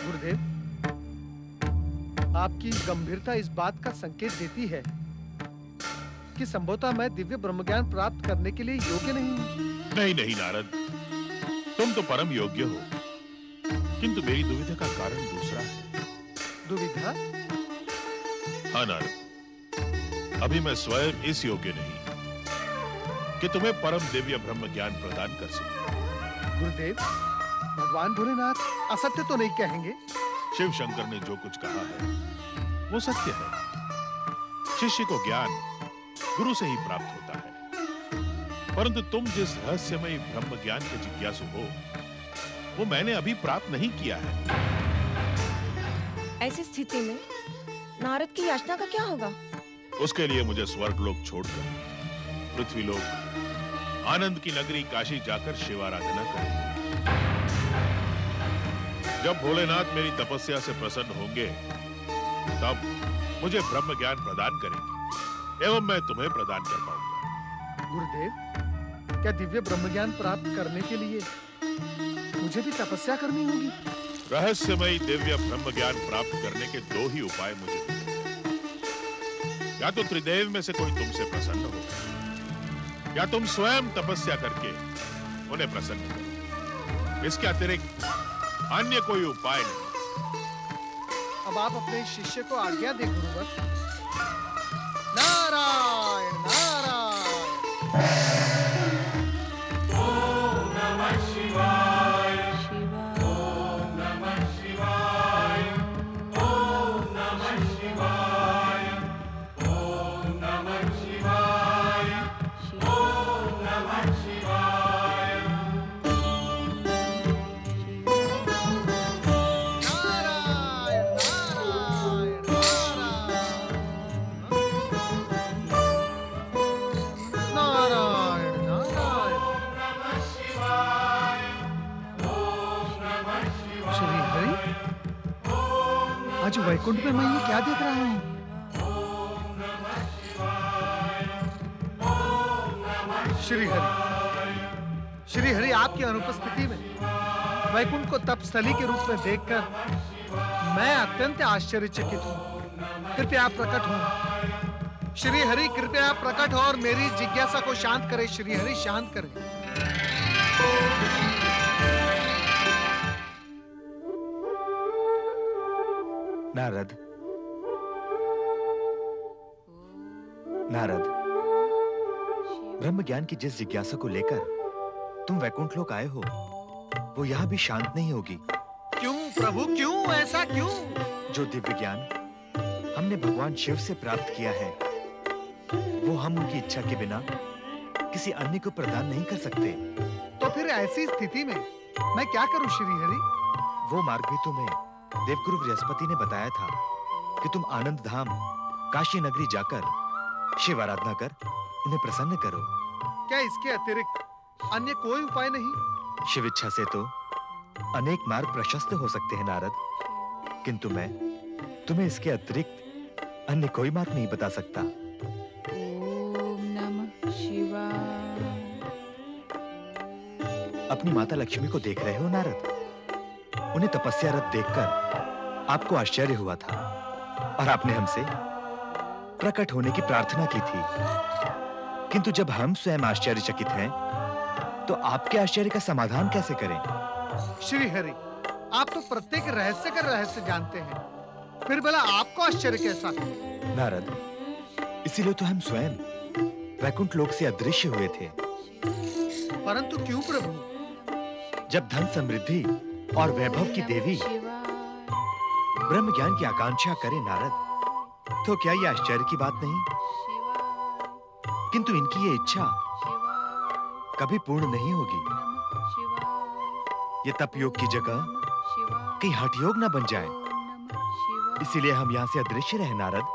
गुरुदेव, आपकी गंभीरता इस बात का संकेत देती है कि संभवतः मैं दिव्य ब्रह्मज्ञान प्राप्त करने के लिए योग्य नहीं हूँ। नहीं नहीं नारद, तुम तो परम योग्य हो, किंतु मेरी दुविधा का कारण दूसरा है। दुविधा? हाँ नारद, अभी मैं स्वयं इस योग्य नहीं कि तुम्हें परम दिव्य ब्रह्म ज्ञान प्रदान कर सकूं। गुरुदेव, भगवान भोलेनाथ असत्य तो नहीं कहेंगे? शिव शंकर ने जो कुछ कहा है वो सत्य है। शिष्य को ज्ञान गुरु से ही प्राप्त होता है, परंतु तुम जिस रहस्यमय ब्रह्म ज्ञान के जिज्ञासु हो वो मैंने अभी प्राप्त नहीं किया है। ऐसी स्थिति में नारद की याचना का क्या होगा? उसके लिए मुझे स्वर्गलोक छोड़कर पृथ्वीलोक आनंद की नगरी काशी जाकर शिवाराधना करें। जब भोलेनाथ मेरी तपस्या से प्रसन्न होंगे तब मुझे ब्रह्म ज्ञान प्रदान करेंगे एवं मैं तुम्हें प्रदान कर पाऊंगा। गुरुदेव, क्या दिव्य ब्रह्म ज्ञान प्राप्त करने के लिए मुझे भी तपस्या करनी होगी? रहस्यमय दिव्य ब्रह्म ज्ञान प्राप्त करने के दो ही उपाय मुझे मिलते हैं। या तो त्रिदेव में से कोई तुमसे प्रसन्न हो, या तुम स्वयं तपस्या करके उन्हें प्रसन्न करो। इसके अतिरिक्त अन्य कोई उपाय नहीं। अब आप अपने शिष्य को आज्ञा दें गुरुवर। नारायण नारायण। ओम नमः शिवाय। ओम नमः शिवाय। ओम नमः शिवाय। ओम नमः शिवाय। ओम नमः शिवाय। आज वैकुंठ में मैं ये क्या देख रहा हूँ? श्री हरि, आपकी अनुपस्थिति में वैकुंठ को तपस्थली के रूप में देखकर मैं अत्यंत आश्चर्यचकित हूँ। कृपया प्रकट हो। श्री हरि, कृपया प्रकट हो और मेरी जिज्ञासा को शांत करें। श्री हरि, शांत करें। नारद, नारद, ब्रह्म ज्ञान की जिस जिज्ञासा को लेकर तुम वैकुंठ लोक आए हो वो यहाँ भी शांत नहीं होगी। क्यों प्रभु, क्यों? ऐसा क्यों? जो दिव्य ज्ञान हमने भगवान शिव से प्राप्त किया है वो हम उनकी इच्छा के बिना किसी अन्य को प्रदान नहीं कर सकते। तो फिर ऐसी स्थिति में मैं क्या करूं श्री हरि? वो मार्ग भी तुम्हें देवगुरु बृहस्पति ने बताया था कि तुम आनंद धाम काशी नगरी जाकर शिव आराधना कर उन्हें प्रसन्न करो। क्या इसके अतिरिक्त अन्य कोई उपाय नहीं? शिव इच्छा से तो अनेक मार्ग प्रशस्त हो सकते हैं नारद, किंतु मैं तुम्हें इसके अतिरिक्त अन्य कोई मार्ग नहीं बता सकता। ओम नमः शिवाय। अपनी माता लक्ष्मी को देख रहे हो नारद? उन्हें तपस्यारत देखकर आपको आश्चर्य हुआ था और आपने हमसे प्रकट होने की प्रार्थना की थी। किंतु जब हम स्वयं आश्चर्यचकित हैं, तो आपके आश्चर्य का समाधान कैसे करें? श्री हरि, आप तो प्रत्येक रहस्य का रहस्य जानते हैं, फिर भला आपको आश्चर्य कैसा? नारद, इसीलिए तो हम स्वयं वैकुंठ लोक से अदृश्य हुए थे। परंतु क्यों प्रभु? जब धन समृद्धि और वैभव की देवी ब्रह्म ज्ञान की आकांक्षा करे नारद, तो क्या ये आश्चर्य की बात नहीं? किंतु इनकी ये इच्छा कभी पूर्ण नहीं होगी। ये तप योग की जगह कहीं हठ योग ना बन जाए, इसीलिए हम यहाँ से अदृश्य रहे नारद।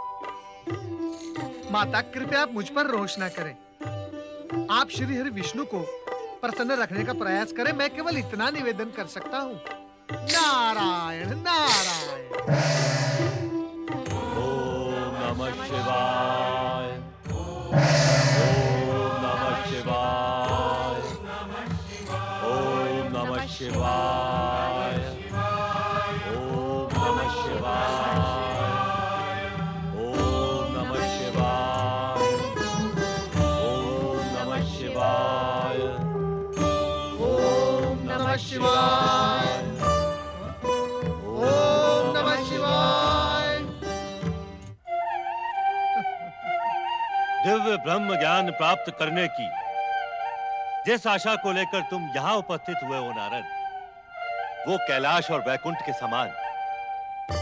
माता, कृपया आप मुझ पर रोष ना करें। आप श्री हरि विष्णु को प्रसन्न रखने का प्रयास करें, मैं केवल इतना निवेदन कर सकता हूँ। नारायण नारायण। ओम नमः शिवाय। ओम नमः शिवाय। ओम नमः शिवाय। ओम नमः शिवाय। ओम नमः शिवाय। ओम नमः शिवाय। ओम नमः शिवाय। ओम नमः शिवाय। दिव्य ब्रह्म ज्ञान प्राप्त करने की जिस आशा को लेकर तुम यहाँ उपस्थित हुए हो नारद, वो कैलाश और वैकुंठ के समान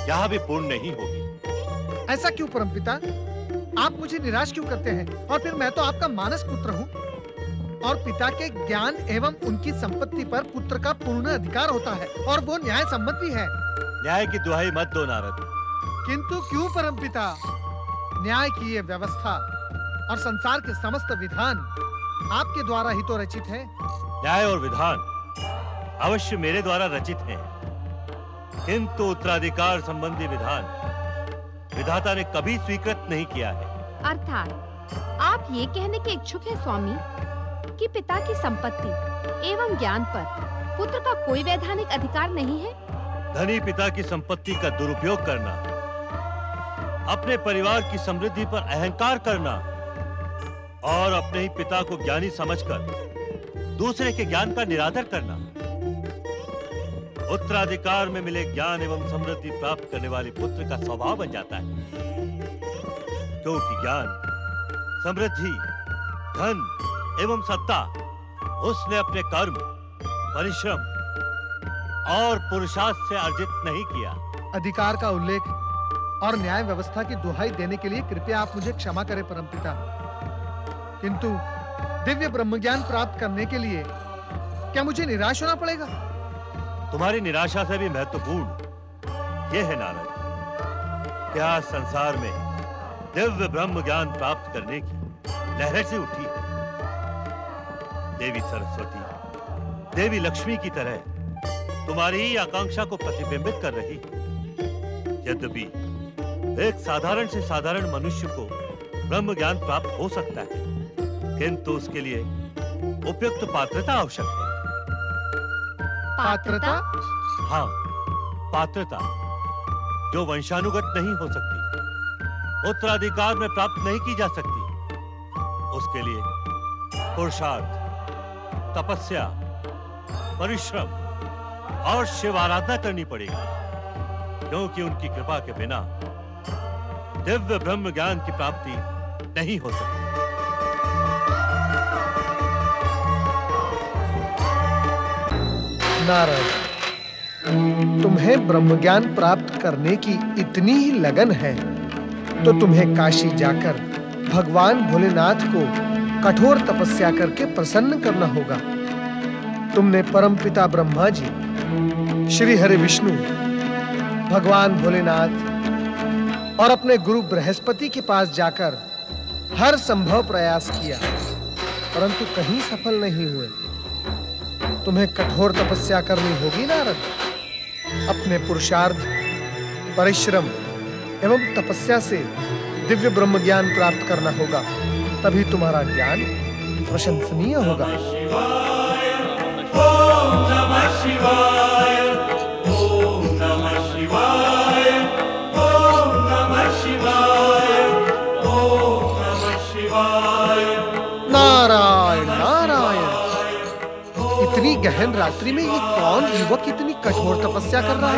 यहाँ भी पूर्ण नहीं होगी। ऐसा क्यों परमपिता? आप मुझे निराश क्यों करते हैं? और फिर मैं तो आपका मानस पुत्र हूँ, और पिता के ज्ञान एवं उनकी संपत्ति पर पुत्र का पूर्ण अधिकार होता है, और वो न्याय सम्मत भी है। न्याय की दुहाई मत दो नारद। किंतु क्यों परमपिता? न्याय की ये व्यवस्था और संसार के समस्त विधान आपके द्वारा ही तो रचित है। न्याय और विधान अवश्य मेरे द्वारा रचित हैं, किंतु उत्तराधिकार संबंधी विधान विधाता ने कभी स्वीकृत नहीं किया है। अर्थात आप ये कहने के इच्छुक हैं स्वामी कि पिता की संपत्ति एवं ज्ञान पर पुत्र का कोई वैधानिक अधिकार नहीं है? धनी पिता की संपत्ति का दुरुपयोग करना, अपने परिवार की समृद्धि पर अहंकार करना और अपने ही पिता को ज्ञानी समझकर दूसरे के ज्ञान का निरादर करना, उत्तराधिकार में मिले ज्ञान एवं समृद्धि प्राप्त करने वाले पुत्र का स्वभाव बन जाता है। क्योंकि ज्ञान, समृद्धि, धन एवं सत्ता उसने अपने कर्म, परिश्रम और पुरुषार्थ से अर्जित नहीं किया। अधिकार का उल्लेख और न्याय व्यवस्था की दुहाई देने के लिए कृपया आप मुझे क्षमा करें परमपिता, किंतु दिव्य ब्रह्मज्ञान प्राप्त करने के लिए क्या मुझे निराश होना पड़ेगा? तुम्हारी निराशा से भी महत्वपूर्ण यह है नारद, क्या संसार में दिव्य ब्रह्म ज्ञान प्राप्त करने की लहर से उठी है। देवी सरस्वती, देवी लक्ष्मी की तरह तुम्हारी ही आकांक्षा को प्रतिबिंबित कर रही है। यद्यपि एक साधारण से साधारण मनुष्य को ब्रह्म ज्ञान प्राप्त हो सकता है, किंतु उसके लिए उपयुक्त पात्रता आवश्यक है। पात्रता? हाँ, पात्रता जो वंशानुगत नहीं हो सकती, उत्तराधिकार में प्राप्त नहीं की जा सकती। उसके लिए पुरुषार्थ, तपस्या, परिश्रम और शिव आराधना करनी पड़ेगी, क्योंकि उनकी कृपा के बिना दिव्य ब्रह्म ज्ञान की प्राप्ति नहीं हो सकती। नारद, तुम्हें ब्रह्मज्ञान प्राप्त करने की इतनी ही लगन है, तो तुम्हें काशी जाकर भगवान भोलेनाथ को कठोर तपस्या करके प्रसन्न करना होगा। तुमने परमपिता ब्रह्मा जी, श्री हरि विष्णु, भगवान भोलेनाथ और अपने गुरु बृहस्पति के पास जाकर हर संभव प्रयास किया, परंतु कहीं सफल नहीं हुए। तुम्हें कठोर तपस्या करनी होगी नारद। अपने पुरुषार्थ, परिश्रम एवं तपस्या से दिव्य ब्रह्म ज्ञान प्राप्त करना होगा, तभी तुम्हारा ज्ञान प्रशंसनीय होगा। शिवाय, ओम नमः शिवाय, ओम नमः शिवाय, ओम नमः शिवाय। नारायण नारायण, इतनी गहन रात्रि में ये कौन युवक इतनी कठोर तपस्या कर रहा है?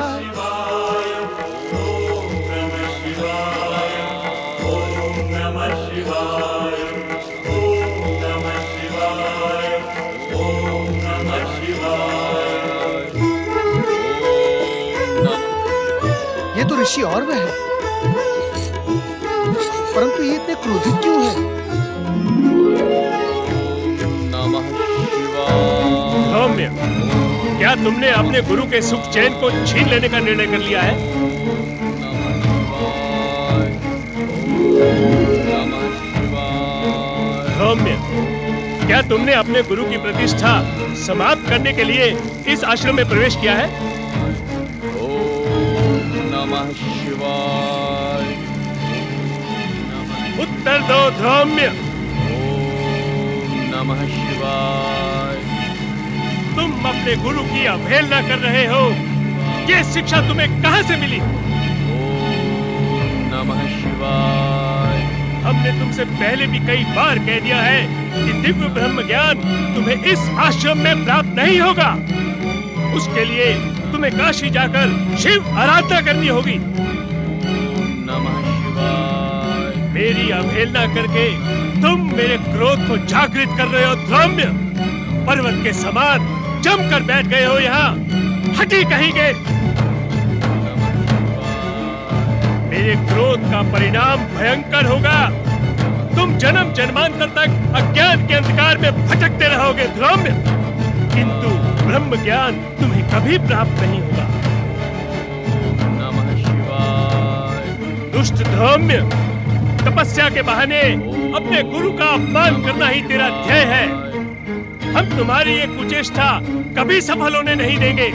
ये तो ऋषि और वह है, परंतु ये इतने क्रोधित क्यों है? नमः शिवाय। सौम्य, क्या तुमने अपने गुरु के सुख चैन को छीन लेने का निर्णय कर लिया है? सौम्य, क्या तुमने अपने गुरु की प्रतिष्ठा समाप्त करने के लिए इस आश्रम में प्रवेश किया है? नमः शिवाय। उत्तर दो सौम्य। नमः शिवाय। तुम अपने गुरु की अवहेलना कर रहे हो। ये शिक्षा तुम्हें कहां से मिली? नमः शिवाय। हमने तुमसे पहले भी कई बार कह दिया है कि दिव्य ब्रह्म ज्ञान तुम्हें इस आश्रम में प्राप्त नहीं होगा। उसके लिए तुम्हें काशी जाकर शिव आराधना करनी होगी। नमः शिवाय। मेरी अवहेलना करके तुम मेरे क्रोध को जागृत कर रहे हो सौम्य। पर्वत के समान जमकर बैठ गए हो यहाँ। हटी कहेंगे। मेरे क्रोध का परिणाम भयंकर होगा। तुम जन्म जन्मांतर तक अज्ञान के अंधकार में भटकते रहोगे सौम्य, किंतु ब्रह्म ज्ञान तुम्हें कभी प्राप्त नहीं होगा। नमः शिवाय। दुष्ट सौम्य, तपस्या के बहाने अपने गुरु का अपमान करना ही तेरा ध्येय है। हम तुम्हारी ये कुचेष्टा कभी सफल होने नहीं देंगे।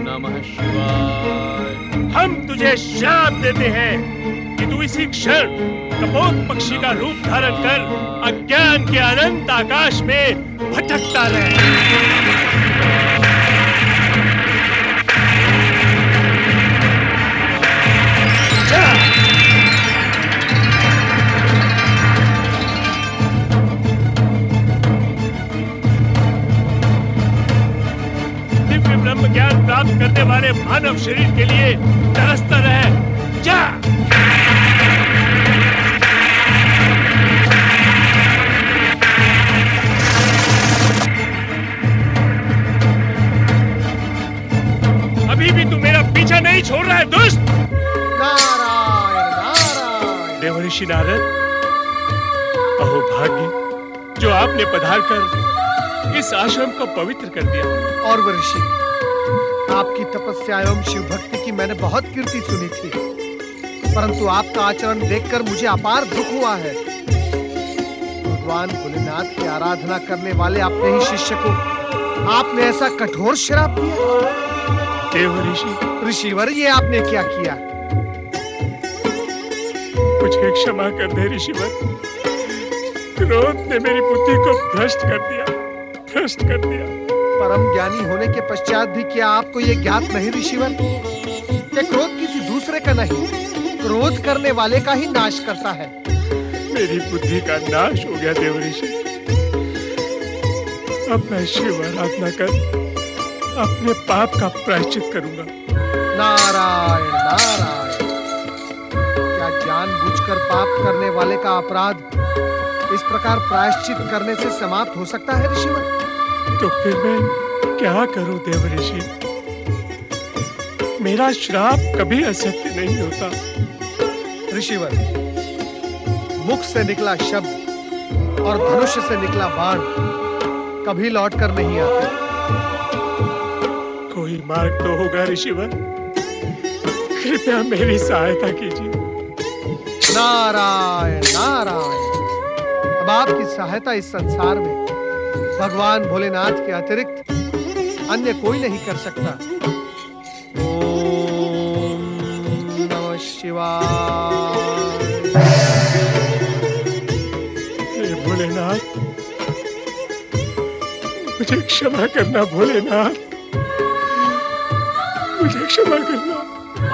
नमः शिवाय। हम तुझे श्राप देते हैं कि तू इसी क्षण कपोत पक्षी का रूप धारण कर अज्ञान के अनंत आकाश में भटकता रहे। दिव्य ब्रह्म ज्ञान प्राप्त करने वाले मानव शरीर के लिए तरसता रहे। जा। अभी भी तू मेरा पीछा नहीं छोड़ रहा है दुष्ट। नारायण नारायण। देवऋषि नारद, अहो भाग्य जो आपने पधार कर इस आश्रम को पवित्र कर दिया। और ऋषि, आपकी तपस्या एवं शिव भक्ति की मैंने बहुत कीर्ति सुनी थी, परंतु आपका आचरण देखकर मुझे अपार दुख हुआ है। भगवान भोलेनाथ की आराधना करने वाले अपने ही शिष्य को आपने ऐसा कठोर श्राप दिया। देवऋषि, ऋषिवर, ये आपने क्या किया? मुझे क्षमा कर दे ऋषिवर। क्रोध ने मेरी बुद्धि को भ्रष्ट कर दिया। परम ज्ञानी होने के पश्चात भी क्या आपको ये ज्ञात नहीं ऋषिवर कि क्रोध किसी दूसरे का नहीं, क्रोध करने वाले का ही नाश करता है। मेरी बुद्धि का नाश हो गया देवऋषि। अब मैं शिव आराधना कर अपने पाप का प्रायश्चित करूंगा। नारायण नारायण। क्या जानबूझकर पाप करने वाले का अपराध इस प्रकार प्रायश्चित करने से समाप्त हो सकता है ऋषिवर? तो फिर मैं क्या करूं देवऋषि? मेरा श्राप कभी असत्य नहीं होता। ऋषिवर, मुख से निकला शब्द और धनुष से निकला बाण कभी लौटकर नहीं आते। कोई मार्ग तो होगा ऋषिवर, कृपया मेरी सहायता कीजिए। नारायण नारायण। अब आपकी सहायता इस संसार में भगवान भोलेनाथ के अतिरिक्त अन्य कोई नहीं कर सकता। ओम नमः शिवाय। हे भोलेनाथ, मुझे क्षमा करना भोलेनाथ, मुझे क्षमा करना।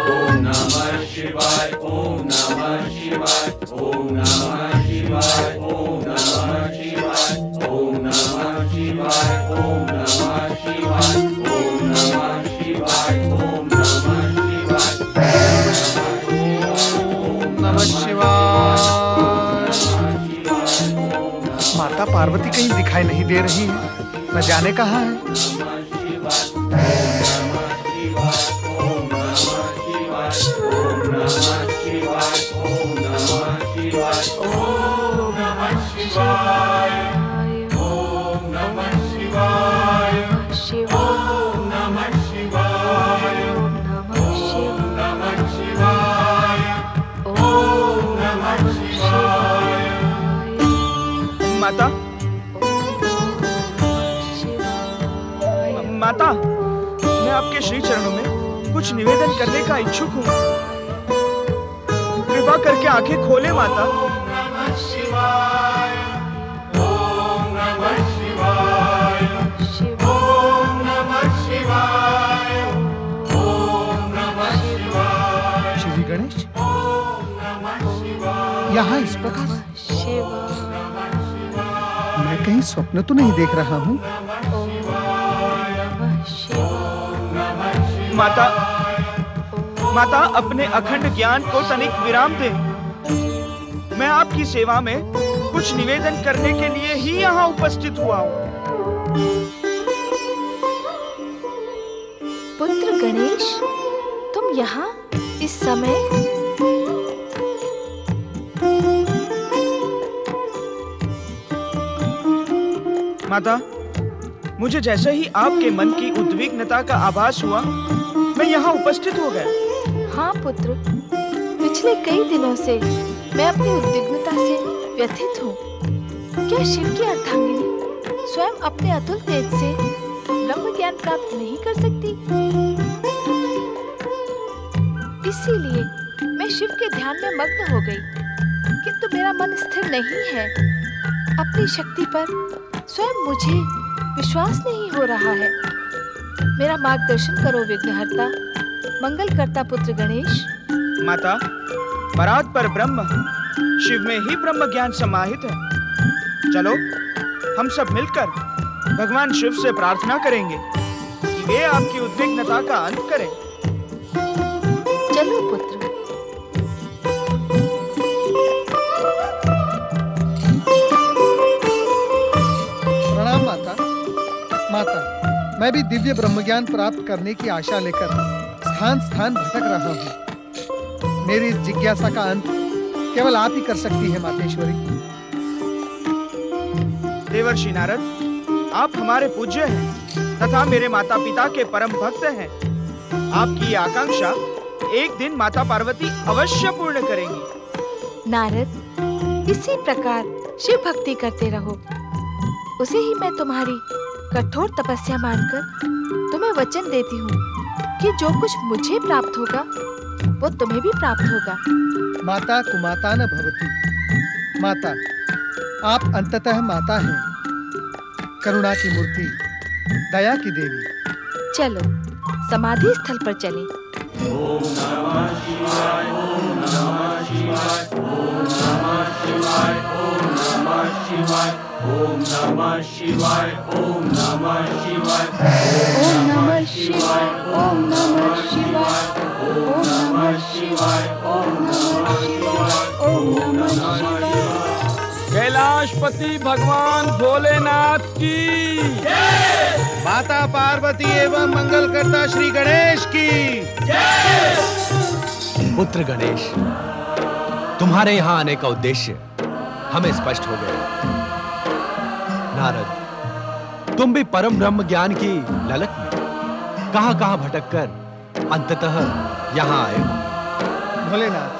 ओम नमः शिवाय, ओम नमः शिवाय, ओम नमः शिवाय, ओम नमः शिवाय, ओम नमः शिवाय, ओम नमः शिवाय, ओम नमः शिवाय, ओम नमः शिवाय। माता पार्वती कहीं दिखाई नहीं दे रही है, न जाने कहाँ है। माता, माता, मैं आपके श्री चरणों में कुछ निवेदन करने का इच्छुक हूँ। कृपा करके आंखें खोले माता। श्री गणेश, यहाँ इस प्रकार मैं कहीं स्वप्न तो नहीं देख रहा हूँ। माता, माता अपने अखंड ज्ञान को तनिक विराम दे। मैं आपकी सेवा में कुछ निवेदन करने के लिए ही यहाँ उपस्थित हुआ हूँ। पुत्र गणेश, तुम यहाँ इस समय? माता, मुझे जैसे ही आपके मन की उद्विग्नता का आभास हुआ, मैं यहाँ उपस्थित हो गया। हाँ पुत्र, पिछले कई दिनों से मैं अपनी उद्विग्नता से व्यथित हूँ। क्या शिव की अर्धांगिनी स्वयं अपने अतुल तेज से ब्रह्म ज्ञान प्राप्त नहीं कर सकती? इसीलिए मैं शिव के ध्यान में मग्न हो गई, किंतु मेरा मन स्थिर नहीं है। अपनी शक्ति पर स्वयं मुझे विश्वास नहीं हो रहा है। मेरा मार्गदर्शन करो विघ्नहर्ता, मंगल करता पुत्र गणेश। माता, परात पर ब्रह्म शिव में ही ब्रह्म ज्ञान समाहित है। चलो हम सब मिलकर भगवान शिव से प्रार्थना करेंगे कि वे आपकी उद्विग्नता का अंत करें। चलो पुत्र। प्रणाम माता। माता, मैं भी दिव्य ब्रह्मज्ञान प्राप्त करने की आशा लेकर स्थान स्थान भटक रहा हूँ। मेरी इस जिज्ञासा का अंत केवल आप ही कर सकती है मातेश्वरी। देवर्षि नारद, आप हमारे पूज्य हैं तथा मेरे माता पिता के परम भक्त हैं। आपकी आकांक्षा एक दिन माता पार्वती अवश्य पूर्ण करेंगी। नारद, इसी प्रकार शिव भक्ति करते रहो। उसे ही मैं तुम्हारी कठोर तपस्या मानकर तुम्हें वचन देती हूँ कि जो कुछ मुझे प्राप्त होगा वो तुम्हें भी प्राप्त होगा। माता कुमाता न भवती। माता, आप अंततः माता हैं, करुणा की मूर्ति, दया की देवी। चलो समाधि स्थल पर चलें। ओम नमः शिवाय, ओम नमः शिवाय, ओम नमः शिवाय, ओम नमः शिवाय, ओम नमः शिवाय, ओम नमः शिवाय, ओम नमः शिवाय, ओम नमः शिवाय, ओम नमः शिवाय, ओम नमः शिवाय, ओम नमः शिवाय। कैलाशपति भगवान भोलेनाथ की जय। माता पार्वती एवं मंगलकर्ता श्री गणेश की जय। पुत्र गणेश, तुम्हारे यहाँ आने का उद्देश्य हमें स्पष्ट हो गया। नारद, तुम भी परम ब्रह्म ज्ञान की ललक में कहां-कहां भटककर अंततः यहाँ आए हो। भोलेनाथ,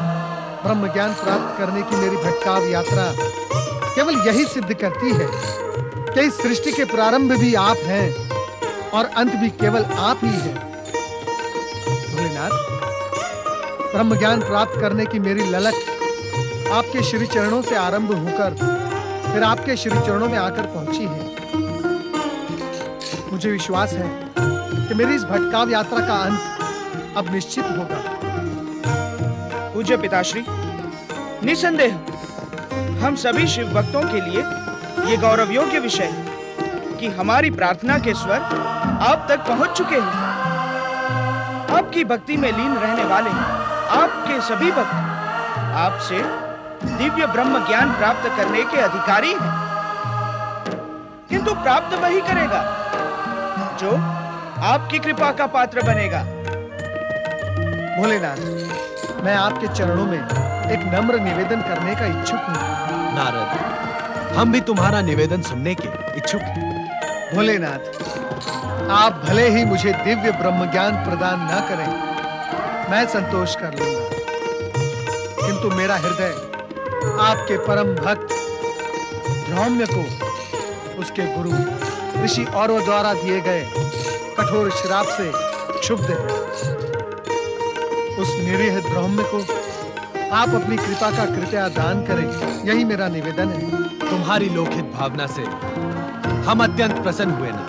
ब्रह्म ज्ञान प्राप्त करने की मेरी भटकाव यात्रा केवल यही सिद्ध करती है कि इस सृष्टि के प्रारंभ भी आप हैं और अंत भी केवल आप ही हैं। भोलेनाथ, ब्रह्म ज्ञान प्राप्त करने की मेरी ललक आपके श्री चरणों से आरंभ होकर फिर आपके श्री चरणों में आकर पहुंची है। मुझे विश्वास है कि मेरी इस भटकाव यात्रा का अंत अब निश्चित होगा। पूज्य पिताश्री, निसंदेह हम सभी शिव भक्तों के लिए ये गौरव योग्य विषय है कि हमारी प्रार्थना के स्वर आप तक पहुंच चुके हैं। आपकी भक्ति में लीन रहने वाले आपके सभी भक्त आपसे दिव्य ब्रह्म ज्ञान प्राप्त करने के अधिकारी हैं। किंतु प्राप्त वही करेगा जो आपकी कृपा का पात्र बनेगा। भोलेनाथ, मैं आपके चरणों में एक नम्र निवेदन करने का इच्छुक हूँ। नारद, हम भी तुम्हारा निवेदन सुनने के इच्छुक हैं। भोलेनाथ, आप भले ही मुझे दिव्य ब्रह्म ज्ञान प्रदान न करें, मैं संतोष कर लूंगा, किंतु मेरा हृदय आपके परम भक्त धौम्य को उसके गुरु ऋषि औरव द्वारा दिए गए कठोर श्राप से क्षुब्ध है। उस निरीह धौम्य को आप अपनी कृपा का कृपया दान करें, यही मेरा निवेदन है। तुम्हारी लोकहित भावना से हम अत्यंत प्रसन्न हुए ना,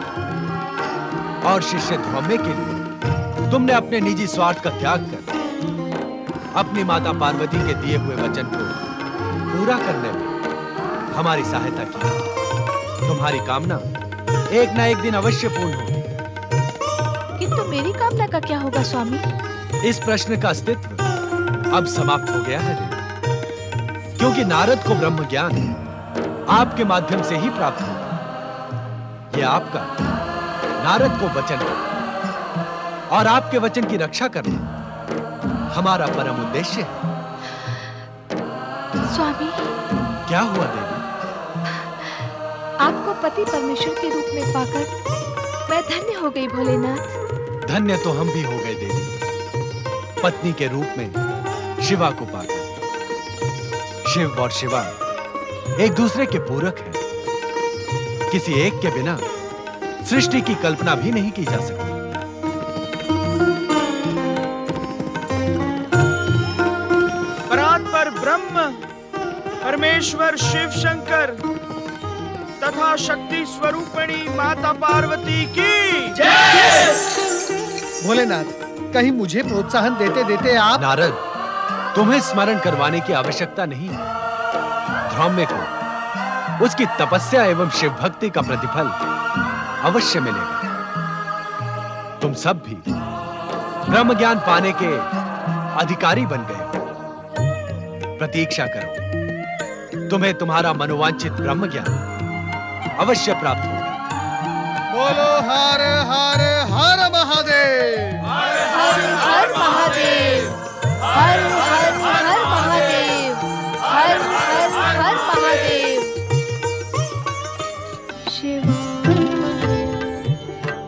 और शिष्य धौम्य के लिए तुमने अपने निजी स्वार्थ का त्याग कर अपनी माता पार्वती के दिए हुए वचन को पूरा करने में हमारी सहायता की। तुम्हारी कामना एक ना एक दिन अवश्य पूर्ण होगी। किंतु मेरी कामना का क्या होगा स्वामी? इस प्रश्न का अस्तित्व अब समाप्त हो गया है देवी, क्योंकि नारद को ब्रह्म ज्ञान आपके माध्यम से ही प्राप्त होगा। यह आपका नारद को वचन है, और आपके वचन की रक्षा करना हमारा परम उद्देश्य है। स्वामी, क्या हुआ देवी? आपको पति परमेश्वर के रूप में पाकर मैं धन्य हो गई भोलेनाथ। धन्य तो हम भी हो गए देवी, पत्नी के रूप में शिवा को पाकर। शिव और शिवा एक दूसरे के पूरक हैं। किसी एक के बिना सृष्टि की कल्पना भी नहीं की जा सकती। परात्पर ब्रह्म परमेश्वर शिव शंकर तथा शक्ति स्वरूपिणी माता पार्वती की जय। भोलेनाथ, कहीं मुझे प्रोत्साहन देते देते आप। नारद, तुम्हें स्मरण करवाने की आवश्यकता नहीं। धौम्य को उसकी तपस्या एवं शिव भक्ति का प्रतिफल अवश्य मिलेगा। तुम सब भी ब्रह्म ज्ञान पाने के अधिकारी बन गए हो। प्रतीक्षा करो, तुम्हें तुम्हारा मनोवांछित ब्रह्म ज्ञान अवश्य प्राप्त होगा। बोलो हर हर हर महादेव, हर हर महादेव, हर हर हर महादेव, हर हर हर महादेव। शिवाय,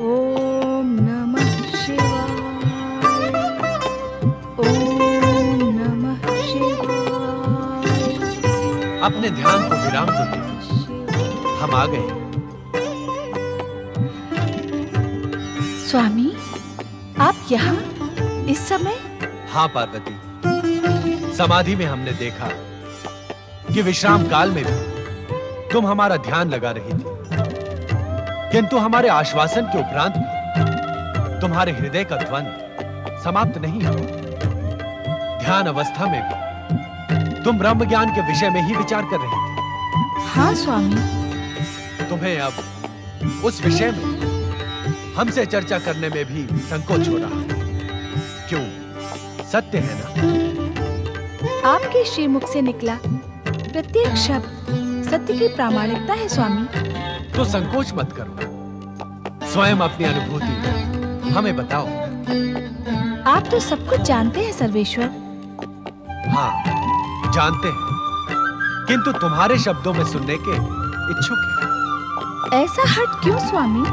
ओम नमः शिवाय, ओम नमः शिवाय। अपने ध्यान को विराम दो देवी, हम आ गए। स्वामी, आप यहाँ इस समय? हाँ पार्वती, समाधि में हमने देखा कि विश्राम काल में भी तुम हमारा ध्यान लगा रही थी, किंतु हमारे आश्वासन के उपरांत भी तुम्हारे हृदय का द्वंद समाप्त नहीं हुआ। ध्यान अवस्था में भी तुम ब्रह्म ज्ञान के विषय में ही विचार कर रही थी। हाँ स्वामी। तुम्हें अब उस विषय में हमसे चर्चा करने में भी संकोच हो रहा है, क्यों? सत्य है ना? आपके श्रीमुख से निकला प्रत्येक शब्द सत्य की प्रामाणिकता है स्वामी। तो संकोच मत करो, स्वयं अपनी अनुभूति हमें बताओ। आप तो सब कुछ जानते हैं सर्वेश्वर। हाँ, जानते हैं, किंतु तुम्हारे शब्दों में सुनने के इच्छुक हैं। ऐसा हट क्यों स्वामी?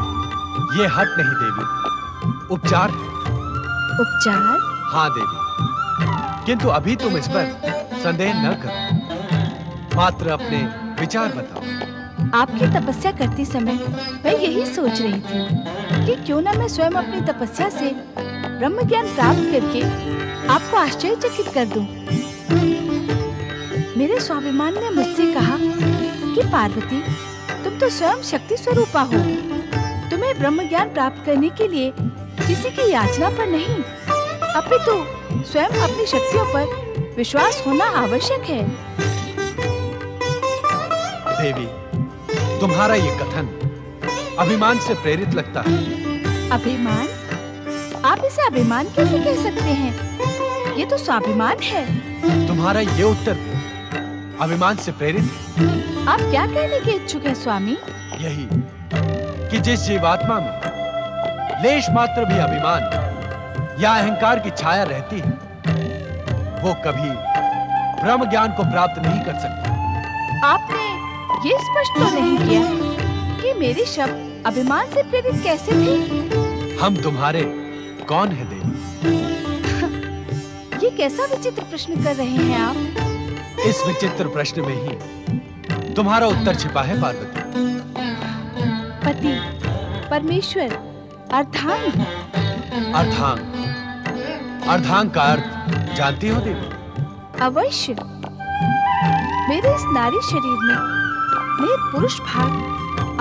ये हट नहीं देवी, उपचार है। उपचार? हाँ देवी, किंतु अभी तुम इस पर संदेह न करो, मात्र अपने विचार बताओ। आपकी तपस्या करते समय मैं यही सोच रही थी कि क्यों न मैं स्वयं अपनी तपस्या से ब्रह्म ज्ञान प्राप्त करके आपको आश्चर्यचकित कर दूं। मेरे स्वाभिमान ने मुझसे कहा कि पार्वती, तुम तो स्वयं शक्ति स्वरूपा हो, तुम्हें ब्रह्म ज्ञान प्राप्त करने के लिए किसी की याचना पर नहीं, अपितु स्वयं अपनी शक्तियों पर विश्वास होना आवश्यक है। देवी, तुम्हारा ये कथन अभिमान से प्रेरित लगता है। अभिमान? आप इसे अभिमान कैसे कह सकते हैं? ये तो स्वाभिमान है। तुम्हारा ये उत्तर अभिमान से प्रेरित है। आप क्या कहने के इच्छुक हैं स्वामी? यही कि जिस जीवात्मा में लेश मात्र भी अभिमान या अहंकार की छाया रहती है, वो कभी ब्रह्म ज्ञान को प्राप्त नहीं कर सकता। आपने ये स्पष्ट तो नहीं किया कि मेरे शब्द अभिमान से प्रेरित कैसे थे? हम तुम्हारे कौन है देवी? ये कैसा विचित्र प्रश्न कर रहे हैं आप? इस विचित्र प्रश्न में ही तुम्हारा उत्तर छिपा है पार्वती। पति, परमेश्वर, अर्धांग। अर्धांग, अर्धांग का अर्थ जानती हो देवी? अवश्य। मेरे इस नारी शरीर में निहित पुरुष भाग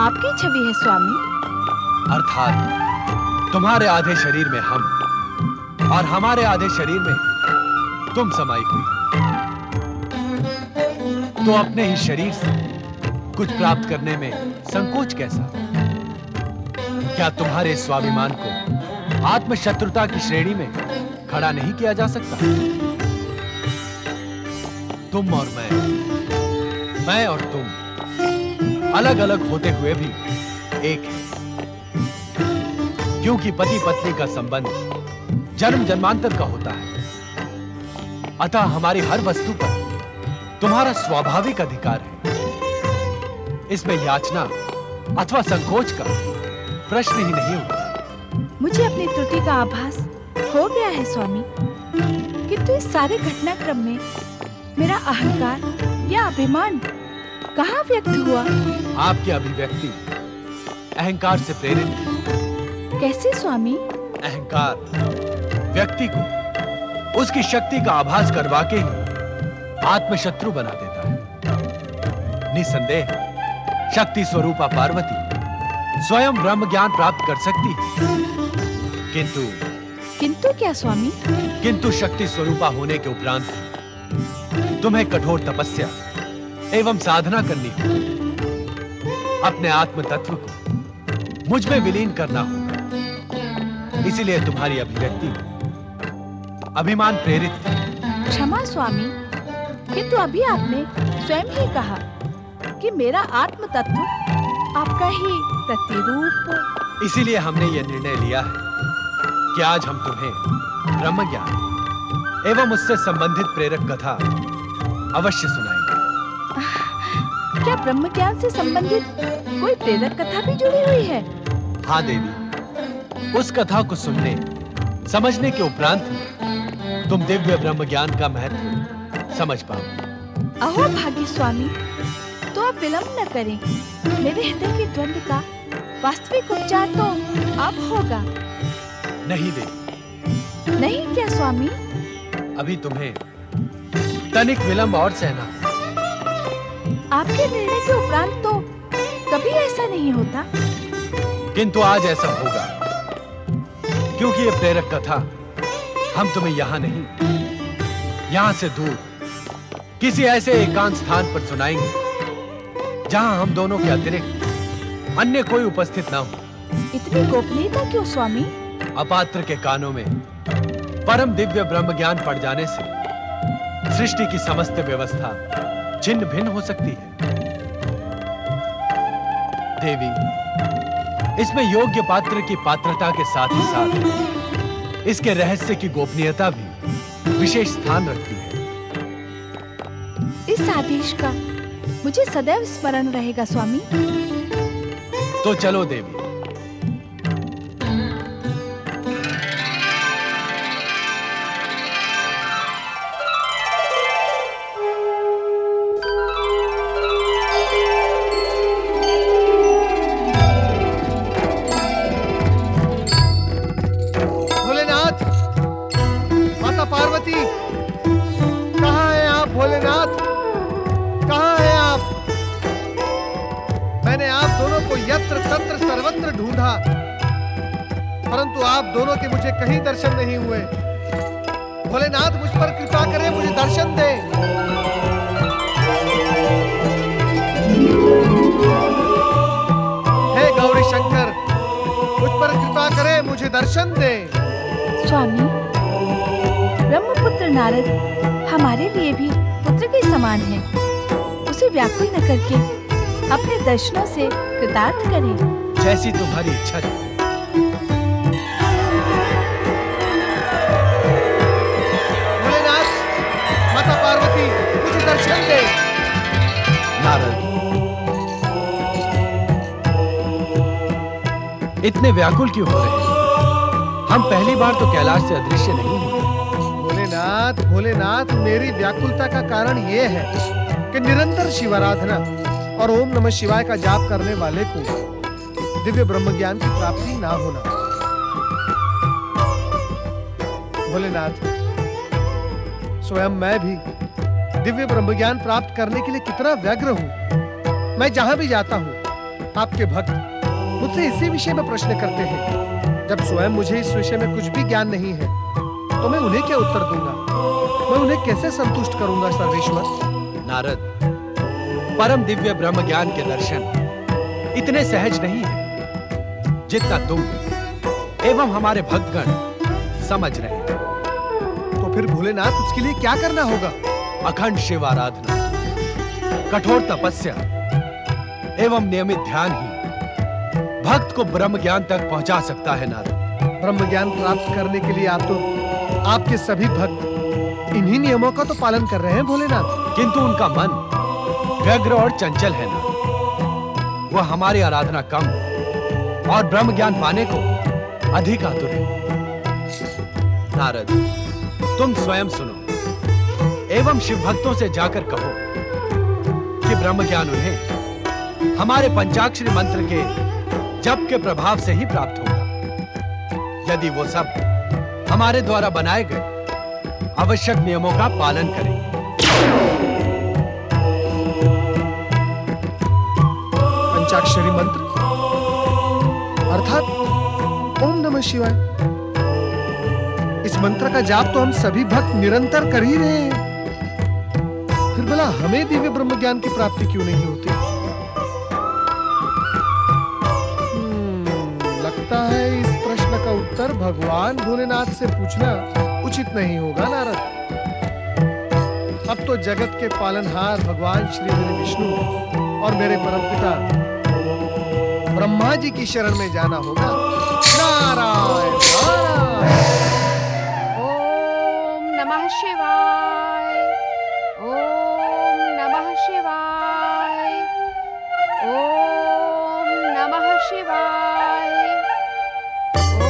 आपकी छवि है स्वामी। अर्थात तुम्हारे आधे शरीर में हम और हमारे आधे शरीर में तुम समाई हुई। तो अपने ही शरीर से कुछ प्राप्त करने में संकोच कैसा? क्या तुम्हारे स्वाभिमान को आत्मशत्रुता की श्रेणी में खड़ा नहीं किया जा सकता? तुम और मैं और तुम अलग अलग होते हुए भी एक है, क्योंकि पति पत्नी का संबंध जन्म जन्मांतर का होता है। अतः हमारी हर वस्तु पर तुम्हारा स्वाभाविक अधिकार है। इसमें याचना अथवा संकोच का प्रश्न ही नहीं होता। मुझे अपनी त्रुटि का आभास हो गया है स्वामी, किंतु इस सारे घटनाक्रम में मेरा अहंकार या अभिमान कहाँ व्यक्त हुआ? आपकी अभिव्यक्ति अहंकार से प्रेरित है। कैसे स्वामी? अहंकार व्यक्ति को उसकी शक्ति का आभास करवा के ही आत्मशत्रु बना देता है। निसंदेह शक्ति स्वरूपा पार्वती स्वयं ब्रह्म ज्ञान प्राप्त कर सकती है, किंतु क्या स्वामी? किंतु शक्ति स्वरूपा होने के उपरांत तुम्हें कठोर तपस्या एवं साधना करनी होगी। अपने आत्म तत्व को मुझ में विलीन करना होगा। इसीलिए तुम्हारी अभिव्यक्ति अभिमान प्रेरित थी। क्षमा स्वामी, किंतु अभी आपने स्वयं ही कहा कि मेरा आत्म तत्व आपका ही प्रतिरूप। इसीलिए हमने यह निर्णय लिया है कि आज हम तुम्हें ब्रह्म ज्ञान एवं उससे संबंधित प्रेरक कथा अवश्य सुनाएंगे। क्या ब्रह्म ज्ञान से संबंधित कोई प्रेरक कथा भी जुड़ी हुई है? हाँ देवी, उस कथा को सुनने समझने के उपरांत ही तुम दिव्य ब्रह्म ज्ञान का महत्व समझ पाओ। अहो भाग्य स्वामी, तो आप विलंब न करें। मेरे हृदय के द्वंद्व का वास्तविक उपचार तो अब होगा। नहीं देवी। नहीं क्या स्वामी? अभी तुम्हें तनिक विलंब और सहना। आपके निर्णय के उपरांत तो कभी ऐसा नहीं होता। किंतु आज ऐसा होगा, क्योंकि ये प्रेरक कथा हम तुम्हें यहाँ नहीं, यहाँ से दूर किसी ऐसे एकांत स्थान पर सुनाएंगे जहाँ हम दोनों के अतिरिक्त अन्य कोई उपस्थित ना हो। इतनी गोपनीयता क्यों स्वामी? अपात्र के कानों में परम दिव्य ब्रह्म ज्ञान पड़ जाने से सृष्टि की समस्त व्यवस्था छिन्न भिन्न हो सकती है। देवी, इसमें योग्य पात्र की पात्रता के साथ ही साथ इसके रहस्य की गोपनीयता भी विशेष स्थान रखती है। इस आदेश का मुझे सदैव स्मरण रहेगा स्वामी। तो चलो देवी। भोलेनाथ, माता पार्वती, कहाँ हैं आप? भोलेनाथ, कहाँ हैं आप? मैंने आप दोनों को यत्र तत्र सर्वत्र ढूंढा, परंतु आप दोनों के मुझे कहीं दर्शन नहीं हुए। भोलेनाथ मुझ पर कृपा करें, मुझे दर्शन दे। हे गौरी शंकर, मुझ पर कृपा करें, मुझे दर्शन दे। स्वामी, ब्रह्मपुत्र नारद हमारे लिए भी पुत्र के समान है। उसे व्याकुल न करके अपने दर्शनों से कृतार्थ करें। जैसी तुम्हारी इच्छा है। भोलेनाथ, माता पार्वती, मुझे दर्शन दे। नारद, इतने व्याकुल क्यों हो रहे हैं? हम पहली बार तो कैलाश से अदृश्य नहीं हुए। भोलेनाथ, भोलेनाथ, मेरी व्याकुलता का कारण ये है कि निरंतर शिवाराधना और ओम नमः शिवाय का जाप करने वाले को दिव्य ब्रह्म ज्ञान की प्राप्ति ना होना। भोलेनाथ, स्वयं मैं भी दिव्य ब्रह्म ज्ञान प्राप्त करने के लिए कितना व्यग्र हूँ। मैं जहां भी जाता हूँ, आपके भक्त मुझसे इसी विषय में प्रश्न करते हैं। जब स्वयं मुझे इस विषय में कुछ भी ज्ञान नहीं है, तो मैं उन्हें क्या उत्तर दूंगा? मैं उन्हें कैसे संतुष्ट करूंगा सर्वेश्वर? नारद, परम दिव्य ब्रह्म ज्ञान के दर्शन इतने सहज नहीं है जितना तुम एवं हमारे भक्तगण समझ रहे हैं। तो फिर भोलेनाथ, उसके लिए क्या करना होगा? अखंड शिव आराधना, कठोर तपस्या एवं नियमित ध्यान ही भक्त को ब्रह्म ज्ञान तक पहुंचा सकता है। नारद, ब्रह्म ज्ञान प्राप्त करने के लिए आप तो आपके सभी भक्त इन्हीं नियमों का तो पालन कर रहे हैं भोलेनाथ, किंतु उनका मन व्यग्र और चंचल है ना। वह हमारी आराधना कम और ब्रह्म ज्ञान पाने को अधिक आतुर है। नारद, तुम स्वयं सुनो एवं शिव भक्तों से जाकर कहो कि ब्रह्म ज्ञान उन्हें हमारे पंचाक्षरी मंत्र के जप के प्रभाव से ही प्राप्त होगा, यदि वो सब हमारे द्वारा बनाए गए आवश्यक नियमों का पालन करेंगे। पंचाक्षरी मंत्र अर्थात ओम नमः शिवाय, इस मंत्र का जाप तो हम सभी भक्त निरंतर कर ही रहे हैं। फिर भला हमें दिव्य ब्रह्म ज्ञान की प्राप्ति क्यों नहीं होती? लगता है इस प्रश्न का उत्तर भगवान भोलेनाथ से पूछना उचित नहीं होगा नारद। अब तो जगत के पालनहार भगवान श्री हरि विष्णु और मेरे परमपिता ब्रह्मा जी की शरण में जाना होगा। नारायण नारायण। ओम नमः शिवाय, ओम नमः शिवाय, ओम नमः शिवाय,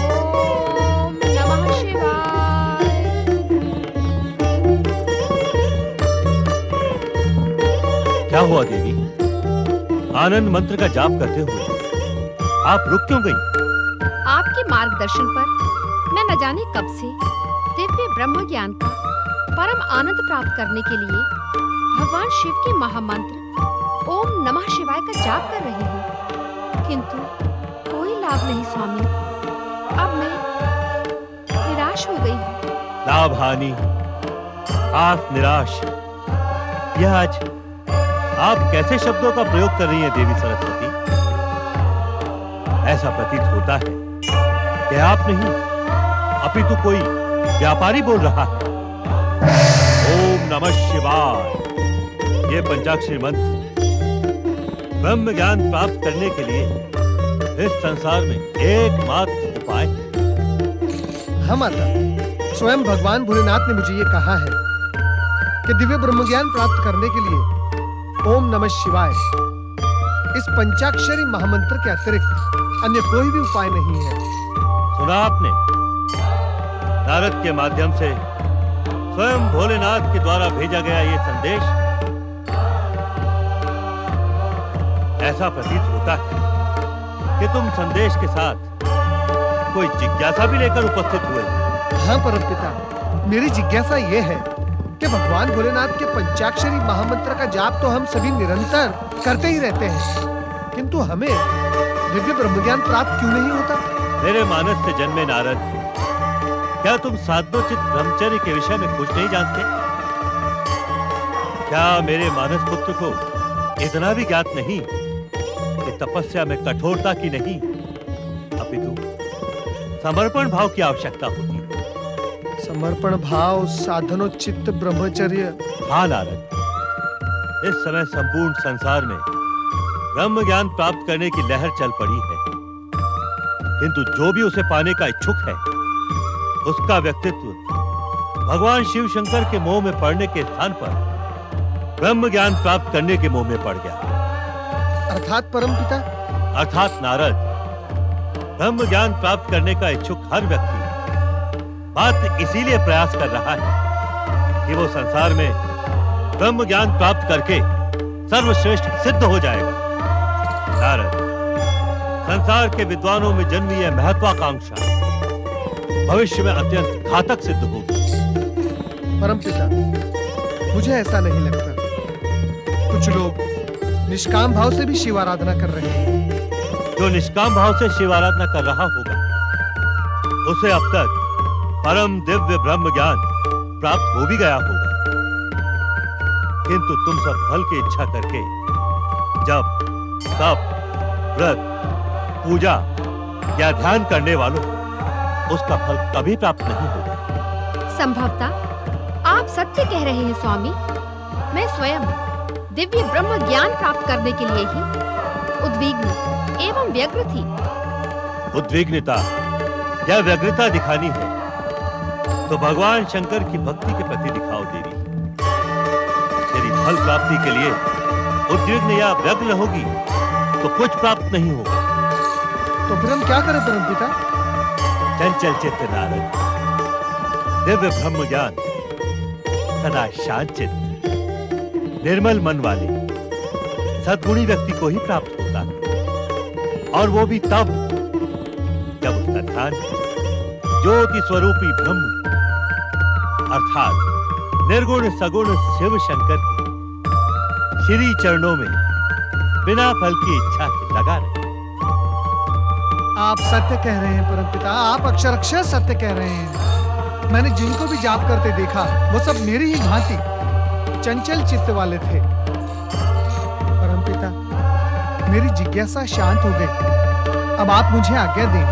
ओम नमः शिवाय। क्या हुआ देवी? आनंद मंत्र का जाप करते हुए आप रुक क्यों गई? आपके मार्गदर्शन पर मैं न जाने कब से दिव्य ब्रह्म ज्ञान का परम आनंद प्राप्त करने के लिए भगवान शिव के महामंत्र ओम नमः शिवाय का जाप कर रही हूँ, किंतु कोई लाभ नहीं स्वामी। अब मैं निराश हो गई हूँ। लाभ हानि, आस निराश, यह आज आप कैसे शब्दों का प्रयोग कर रही हैं देवी सरस्वती? ऐसा प्रतीत होता है कि आप नहीं अपितु कोई व्यापारी बोल रहा है। ओम नमः शिवाय, ये पंचाक्षरी मंत्र ब्रह्म ज्ञान प्राप्त करने के लिए इस संसार में एकमात्र उपाय है। हाँ माता, स्वयं भगवान भोलेनाथ ने मुझे ये कहा है कि दिव्य ब्रह्म ज्ञान प्राप्त करने के लिए ओम नमः शिवाय इस पंचाक्षरी महामंत्र के अतिरिक्त अन्य कोई भी उपाय नहीं है। सुना आपने? नारद के माध्यम से स्वयं भोलेनाथ के द्वारा भेजा गया ये संदेश। ऐसा प्रतीत होता है कि तुम संदेश के साथ कोई जिज्ञासा भी लेकर उपस्थित हुए। हाँ परमपिता, मेरी जिज्ञासा ये है कि भगवान भोलेनाथ के पंचाक्षरी महामंत्र का जाप तो हम सभी निरंतर करते ही रहते हैं, किंतु हमें दिव्य ब्रह्मज्ञान प्राप्त क्यों नहीं होता? मेरे मानस से जन्मे नारद, क्या तुम साधनोचित ब्रह्मचर्य के विषय में कुछ नहीं जानते? क्या मेरे मानस पुत्र को इतना भी ज्ञात नहीं कि तपस्या में कठोरता की नहीं अपितु समर्पण भाव की आवश्यकता होती है? समर्पण भाव, साधनोचित ब्रह्मचर्य। हाँ नारद, इस समय संपूर्ण संसार में ब्रह्म ज्ञान प्राप्त करने की लहर चल पड़ी है, किंतु जो भी उसे पाने का इच्छुक है, उसका व्यक्तित्व भगवान शिव शंकर के मोह में पड़ने के स्थान पर ब्रह्म ज्ञान प्राप्त करने के मोह में पड़ गया। अर्थात परमपिता? अर्थात नारद, ब्रह्म ज्ञान प्राप्त करने का इच्छुक हर व्यक्ति बात इसीलिए प्रयास कर रहा है कि वो संसार में ब्रह्म ज्ञान प्राप्त करके सर्वश्रेष्ठ सिद्ध हो जाएगा। नारद, संसार के विद्वानों में जन्मी यह महत्वाकांक्षा भविष्य में अत्यंत घातक सिद्ध होगी। परमपिता, मुझे ऐसा नहीं लगता। कुछ लोग निष्काम भाव से भी शिव आराधना कर रहे हैं। जो निष्काम भाव से शिव आराधना कर रहा होगा, उसे अब तक परम दिव्य ब्रह्म ज्ञान प्राप्त हो भी गया होगा। किंतु तुम सब फल की इच्छा करके जब तप, व्रत, पूजा या ध्यान करने वालों, उसका फल कभी प्राप्त नहीं होगा। संभवतः आप सत्य कह रहे हैं स्वामी। मैं स्वयं दिव्य ब्रह्म ज्ञान प्राप्त करने के लिए ही उद्विग्न एवं व्यग्र थी। उद्विग्नता या व्यग्रता दिखानी है तो भगवान शंकर की भक्ति के प्रति दिखाओ देवी। यदि फल प्राप्ति के लिए उद्विग्न या व्यग्र होगी तो कुछ प्राप्त नहीं होगा। तो फिर हम क्या करें परमपिता? चंचल चित्त नारद, दिव्य ब्रह्म ज्ञान सदा शांत चित्त, निर्मल मन वाले सद्गुणी व्यक्ति को ही प्राप्त होता है, और वो भी तब जब उसका ध्यान ज्योति स्वरूपी ब्रह्म अर्थात निर्गुण सगुण शिव शंकर के श्री चरणों में बिना फल की इच्छा के लगा रहे। आप सत्य कह रहे हैं परमपिता, आप अक्षर अक्षर सत्य कह रहे हैं। मैंने जिनको भी जाप करते देखा, वो सब मेरी ही भांति चंचल चित्त वाले थे। परमपिता, मेरी जिज्ञासा शांत हो गई। अब आप मुझे आज्ञा दें।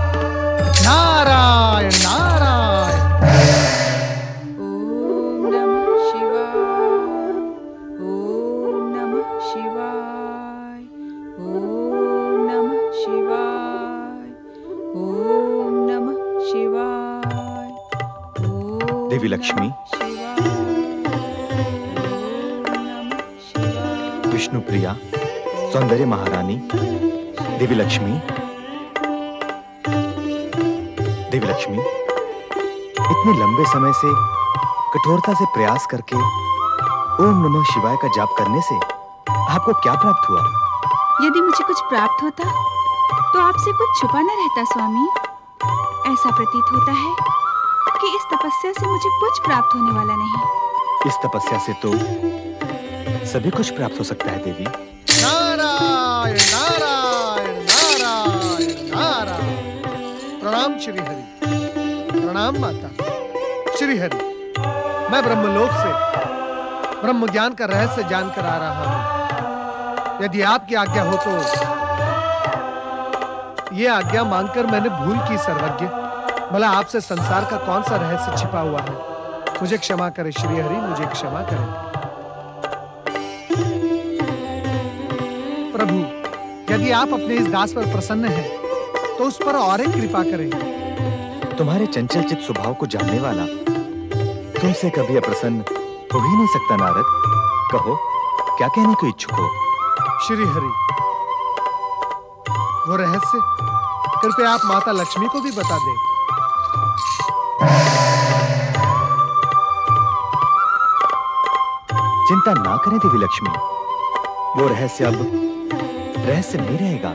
नारायण नारायण। ओम नमः शिवाय, ओम नमः शिवाय, ओम नमः शिवाय, ओम नमः शिवाय। देवी लक्ष्मी, विष्णु प्रिया, सौंदर्य महारानी, देवी लक्ष्मी, देवी लक्ष्मी, इतने लंबे समय से कठोरता से प्रयास करके ओम नमः शिवाय का जाप करने से आपको क्या प्राप्त हुआ? यदि मुझे कुछ प्राप्त होता तो आपसे कुछ छुपा न रहता स्वामी। ऐसा प्रतीत होता है कि इस तपस्या से मुझे कुछ प्राप्त होने वाला नहीं। इस तपस्या से तो सभी कुछ प्राप्त हो सकता है देवी। नारायण नारायण नारायण नारायण। प्रणाम श्री हरि, प्रणाम माता। श्री हरि, मैं ब्रह्मलोक से ब्रह्म ज्ञान का रहस्य जानकर आ रहा हूं। यदि आपकी आज्ञा हो तो ये आज्ञा मांगकर मैंने भूल की सर्वज्ञ। भला आपसे संसार का कौन सा रहस्य छिपा हुआ है? मुझे क्षमा करें श्री हरि, मुझे क्षमा करें। प्रभु, यदि आप अपने इस दास पर प्रसन्न हैं, तो उस पर और एक कृपा करें। तुम्हारे चंचल चित्त स्वभाव को जानने वाला तुमसे कभी अप्रसन्न हो ही नहीं सकता नारद। कहो, क्या कहने को इच्छुक हो? श्री हरि, वो रहस्य कृपया आप माता लक्ष्मी को भी बता दें। चिंता ना करें देवी लक्ष्मी, वो रहस्य अब रहस्य नहीं रहेगा।